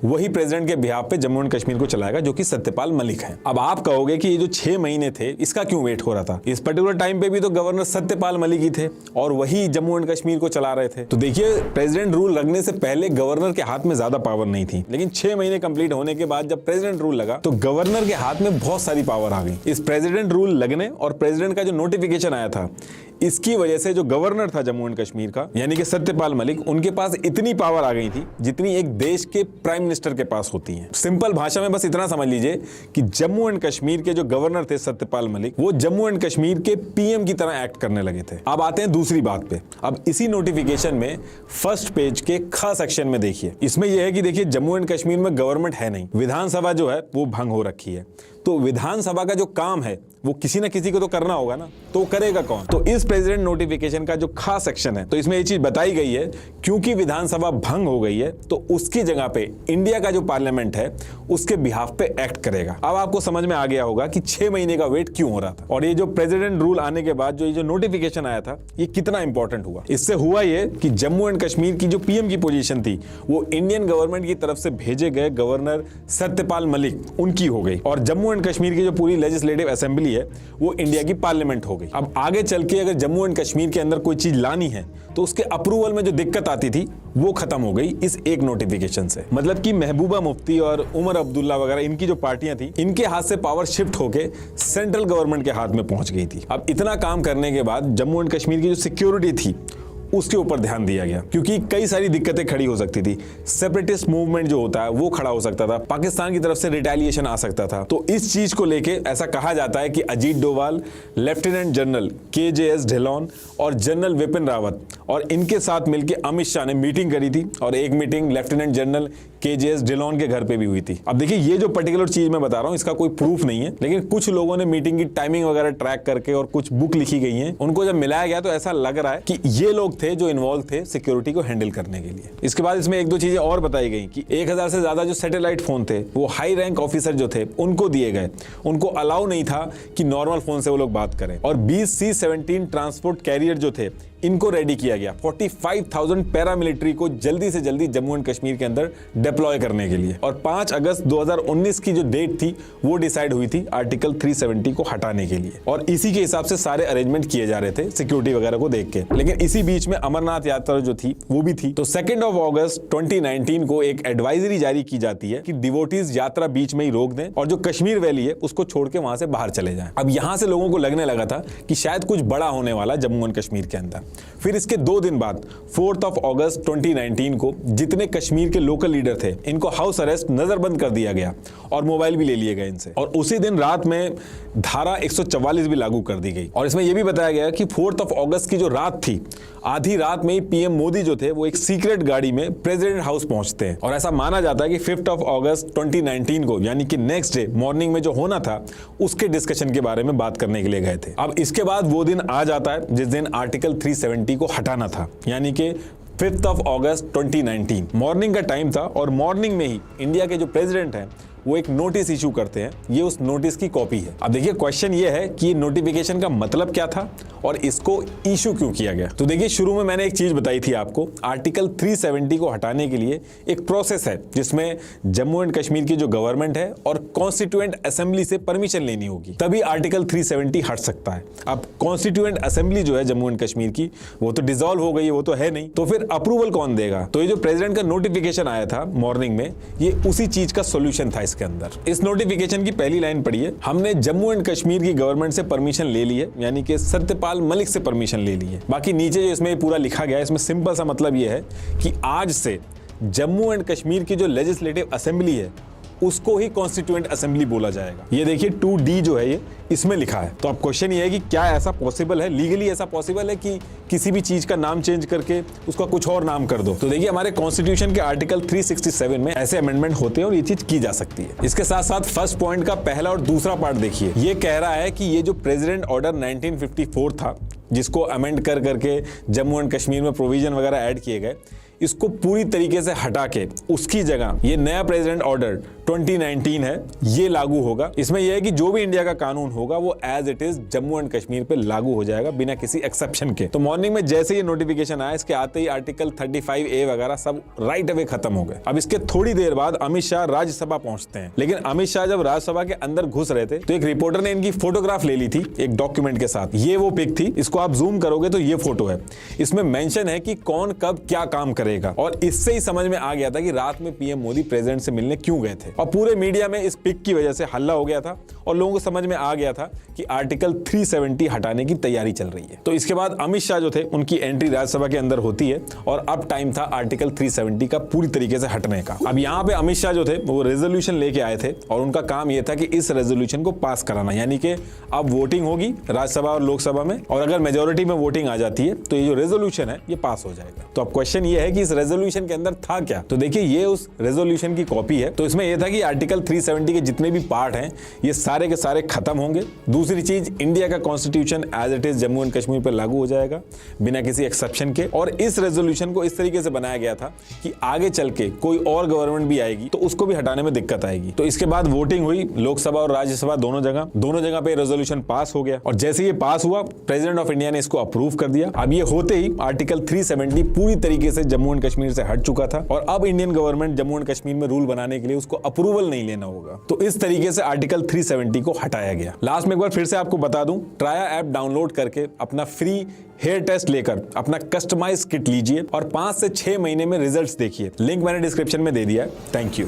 वही प्रेसिडेंट के बिहाफ पे जम्मू एंड कश्मीर को चलाएगा, जो कि सत्यपाल मलिक है। अब आप कहोगे कि ये जो 6 महीने थे इसका क्यों वेट हो रहा था? इस पर्टिकुलर टाइम पे भी तो गवर्नर सत्यपाल मलिक ही थे और वही जम्मू एंड कश्मीर को चला रहे थे। तो देखिए प्रेसिडेंट रूल लगने से पहले गवर्नर के हाथ में ज्यादा पावर नहीं थी, लेकिन 6 महीने कंप्लीट होने के बाद जब प्रेसिडेंट रूल लगा तो गवर्नर के हाथ में बहुत सारी पावर आ गई। इस प्रेसिडेंट रूल लगने और प्रेसिडेंट का जो नोटिफिकेशन आया था, इसकी वजह से जो गवर्नर था जम्मू एंड कश्मीर का यानी कि सत्यपाल मलिक, उनके पास इतनी पावर आ गई थी जितनी एक देश के प्राइम मिनिस्टर के पास होती है। सिंपल भाषा में बस इतना समझ लीजिए कि जम्मू एंड कश्मीर के जो गवर्नर थे सत्यपाल मलिक, वो जम्मू एंड कश्मीर के पीएम की तरह एक्ट करने लगे थे। अब आते हैं दूसरी बात पे। अब इसी नोटिफिकेशन में फर्स्ट पेज के ख सेक्शन में देखिए, इसमें यह है कि देखिए जम्मू एंड कश्मीर में गवर्नमेंट है नहीं, विधानसभा जो है वो भंग हो रखी है। तो विधानसभा का जो काम है वो किसी ना किसी को तो करना होगा ना, तो करेगा कौन? तो इस प्रेसिडेंट नोटिफिकेशन का जो खास सेक्शन है, तो इसमें ये चीज बताई गई है क्योंकि विधानसभा भंग हो गई है तो उसकी जगह पे इंडिया का जो पार्लियामेंट है उसके बिहाफ पे एक्ट करेगा। अब आपको समझ में आ गया होगा कि 6 महीने का वेट क्यों हो रहा था और ये जो प्रेसिडेंट रूल आने के बाद जो ये जो नोटिफिकेशन आया था ये कितना इंपॉर्टेंट हुआ। इससे हुआ ये कि जम्मू एंड कश्मीर की जो पीएम की पोजीशन थी वो इंडियन गवर्नमेंट की तरफ से भेजे गए गवर्नर सत्यपाल मलिक उनकी हो गई और जम्मू एंड कश्मीर की जो पूरी लेजिस्लेटिव असेंबली है वो इंडिया की पार्लियामेंट हो गई। अब आगे चल के अगर जम्मू एंड कश्मीर के अंदर कोई चीज लानी है तो उसके अप्रूवल में जो दिक्कत आती थी वो खत्म हो गई इस एक नोटिफिकेशन से। मतलब कि महबूबा मुफ्ती और उमर अब्दुल्ला वगैरह इनकी जो पार्टियां थी, इनके हाथ से पावर शिफ्ट होके सेंट्रल गवर्नमेंट के हाथ में पहुंच गई थी। अब इतना काम करने के बाद जम्मू एंड कश्मीर की जो सिक्योरिटी थी उसके ऊपर ध्यान दिया गया क्योंकि कई सारी दिक्कतें खड़ी हो सकती थी। सेपरेटिस्ट मूवमेंट जो होता है वो खड़ा हो सकता था, पाकिस्तान की तरफ से रिटेलिएशन आ सकता था। तो इस चीज को लेके ऐसा कहा जाता है कि Ajit Doval, lieutenant general KJS Dhillon और जनरल विपिन रावत और इनके साथ मिलकर अमित शाह ने मीटिंग करी थी और एक meeting lieutenant general KJS Dhillon के घर पे भी हुई थी। अब देखिए ये जो पर्टिकुलर चीज मैं बता रहा हूँ इसका कोई प्रूफ नहीं है, लेकिन कुछ लोगों ने मीटिंग की टाइमिंग वगैरह ट्रैक करके और कुछ बुक लिखी गई हैं, उनको जब मिलाया गया तो ऐसा लग रहा है कि ये लोग थे जो इन्वॉल्व थे सिक्योरिटी को हैंडल करने के लिए। इसके बाद इसमें एक दो चीजें और बताई गई कि 1000 से ज्यादा जो सैटेलाइट फोन थे वो हाई रैंक ऑफिसर जो थे उनको दिए गए, उनको अलाउ नहीं था कि नॉर्मल फोन से वो लोग बात करें। और 20 C-17 ट्रांसपोर्ट कैरियर जो थे इनको रेडी किया गया 45,000 पैरामिलिट्री को जल्दी से जल्दी जम्मू एंड कश्मीर के अंदर डिप्लॉय करने के लिए। और 5 अगस्त 2019 की जो डेट थी वो डिसाइड हुई थी आर्टिकल 370 को हटाने के लिए, और इसी के हिसाब से सारे अरेंजमेंट किए जा रहे थे सिक्योरिटी वगैरह को देख के। लेकिन इसी बीच में अमरनाथ यात्रा जो थी वो भी थी। तो 2 अगस्त 2019 को एक एडवाइजरी जारी की जाती है कि डिवोटीज यात्रा बीच में ही रोक दें और जो कश्मीर वैली है उसको छोड़ के वहां से बाहर चले जाएं। अब यहां से लोगों को लगने लगा था कि शायद कुछ बड़ा होने वाला जम्मू एंड कश्मीर के अंदर। फिर इसके 2 दिन बाद 4 अगस्त 2019 को जितने कश्मीर के लोकल लीडर थे इनको हाउस अरेस्ट नजरबंद कर दिया गया और मोबाइल भी ले लिए गए इनसे। और उसी दिन रात में धारा 144 भी लागू कर दी गई। और इसमें यह भी बताया गया कि 4 अगस्त की जो रात थी, आधी रात में ही पीएम मोदी जो थे वो एक सीक्रेट गाड़ी में प्रेसिडेंट हाउस पहुंचते हैं। और ऐसा माना जाता है कि 5 अगस्त 2019 को यानी कि नेक्स्ट डे मॉर्निंग में जो होना था उसके डिस्कशन के बारे में बात करने के लिए गए थे। अब इसके बाद वो दिन आ जाता है जिस दिन आर्टिकल 370 को हटाना था, यानी कि 5 अगस्त 2019 मॉर्निंग का टाइम था। और मॉर्निंग में ही इंडिया के जो प्रेसिडेंट हैं वो एक नोटिस इशू करते हैं, ये उस नोटिस की कॉपी है। अब देखिए क्वेश्चन ये है कि नोटिफिकेशन का मतलब क्या था और इसको इशू क्यों किया गया। तो देखिए शुरू में मैंने एक चीज बताई थी आपको, आर्टिकल 370 को हटाने के लिए एक प्रोसेस है जिसमें जम्मू एंड कश्मीर की जो गवर्नमेंट है और कॉन्स्टिट्यूएंट असेंबली से परमिशन लेनी होगी, तभी आर्टिकल 370 हट सकता है। अब कॉन्स्टिट्यूएंट असेंबली जो है जम्मू एंड कश्मीर की वो तो डिसॉल्व हो गई है, वो तो है नहीं, तो फिर अप्रूवल कौन देगा। तो ये जो प्रेसिडेंट का नोटिफिकेशन आया था मॉर्निंग में, ये उसी चीज का सोल्यूशन था इसके अंदर। इस नोटिफिकेशन की पहली लाइन पढ़िए, हमने जम्मू एंड कश्मीर की गवर्नमेंट से परमिशन ले ली है, यानी कि सत्यपाल मलिक से परमिशन ले ली है। बाकी नीचे जो इसमें पूरा लिखा गया है इसमें सिंपल सा मतलब यह है कि आज से जम्मू एंड कश्मीर की जो लेजिस्लेटिव असेंबली है उसको ही कॉन्स्टिट्यूएंट असेंबली बोला जाएगा। ये देखिए 2D जो है ये इसमें लिखा है। तो अब क्वेश्चन ये है कि क्या ऐसा पॉसिबल है, लीगली ऐसा पॉसिबल है कि किसी भी चीज का नाम चेंज करके उसका कुछ और नाम कर दो। तो देखिए हमारे कॉन्स्टिट्यूशन के आर्टिकल 367 में ऐसे अमेंडमेंट होते हैं और ये चीज की जा सकती है। इसके साथ साथ फर्स्ट पॉइंट का पहला और दूसरा पार्ट देखिए, ये कह रहा है कि ये जो प्रेसिडेंट ऑर्डर 1954 था जिसको अमेंड कर करके जम्मू एंड कश्मीर में प्रोविजन वगैरह ऐड किए गए, इसको पूरी तरीके से हटा के उसकी जगह ये नया प्रेसिडेंट ऑर्डर 2019 है ये लागू होगा। इसमें यह है कि जो भी इंडिया का कानून होगा वो as it is Jammu and Kashmir पे लागू हो जाएगा बिना किसी एक्सेप्शन के। तो मॉर्निंग में जैसे ये नोटिफिकेशन आया इसके आते ही आर्टिकल 35A वगैरह सब राइट अवे खत्म हो गए। अब इसके थोड़ी देर बाद अमित शाह राज्यसभा पहुंचते हैं, लेकिन अमित शाह जब राज्यसभा के अंदर घुस रहे थे तो एक रिपोर्टर ने इनकी फोटोग्राफ ले ली थी एक डॉक्यूमेंट के साथ। ये वो पिक थी, इसको आप जूम करोगे तो ये फोटो है। इसमें मेंशन है कि कौन कब क्या काम करेगा और इससे ही समझ में आ गया था कि रात में पीएम मोदी प्रेसिडेंट से मिलने क्यों गए थे। और पूरे मीडिया में इस पिक की वजह से हल्ला हो गया था और लोगों को समझ में आ गया था कि आर्टिकल 370 हटाने की तैयारी चल रही है। तो इसके बाद अमित शाह जो थे उनकी एंट्री राज्यसभा के अंदर होती है और अब टाइम था आर्टिकल 370 का पूरी तरीके से हटने का। अब यहाँ पे अमित शाह जो थे वो रेजोल्यूशन लेके आए थे और उनका काम यह था कि इस रेजोल्यूशन को पास कराना, यानी कि अब वोटिंग होगी राज्यसभा और लोकसभा में और अगर मेजोरिटी में वोटिंग आ जाती है तो ये जो रेजोल्यूशन है ये पास हो जाएगा। तो अब क्वेश्चन ये है कि इस रेजोल्यूशन के अंदर था क्या। तो देखिए ये उस रेजोल्यूशन की कॉपी है। तो इसमें यह था कि आर्टिकल 370 के जितने भी पार्ट हैं ये सारे के सारे खत्म होंगे। दूसरी चीज, इंडिया का constitution as it is Jammu and Kashmir पर लागू हो जाएगा बिना किसी एक्सेप्शन के। और इस रेजोल्यूशन को इस तरीके से बनाया गया था कि आगे चल के कोई और गवर्नमेंट भी आएगी तो उसको भी हटाने में दिक्कत आएगी। तो इसके बाद वोटिंग हुई लोकसभा और राज्यसभा दोनों जगह पे रेजोल्यूशन पास हो गया और जैसे ये पास हुआ प्रेसिडेंट ऑफ इंडिया ने इसको अप्रूव कर दिया। अब ये होते ही आर्टिकल 370 पूरी तरीके से जम्मू एंड कश्मीर से हट चुका था और अब Indian government Jammu and Kashmir में रूल बनाने के लिए उसको अप्रूवल नहीं लेना होगा। तो इस तरीके से आर्टिकल 370 को हटाया गया। लास्ट में एक बार फिर से आपको बता दूं, ट्राया ऐप डाउनलोड करके अपना फ्री हेयर टेस्ट लेकर अपना कस्टमाइज किट लीजिए और 5 से 6 महीने में रिजल्ट्स देखिए। लिंक मैंने डिस्क्रिप्शन में दे दिया है। Thank you.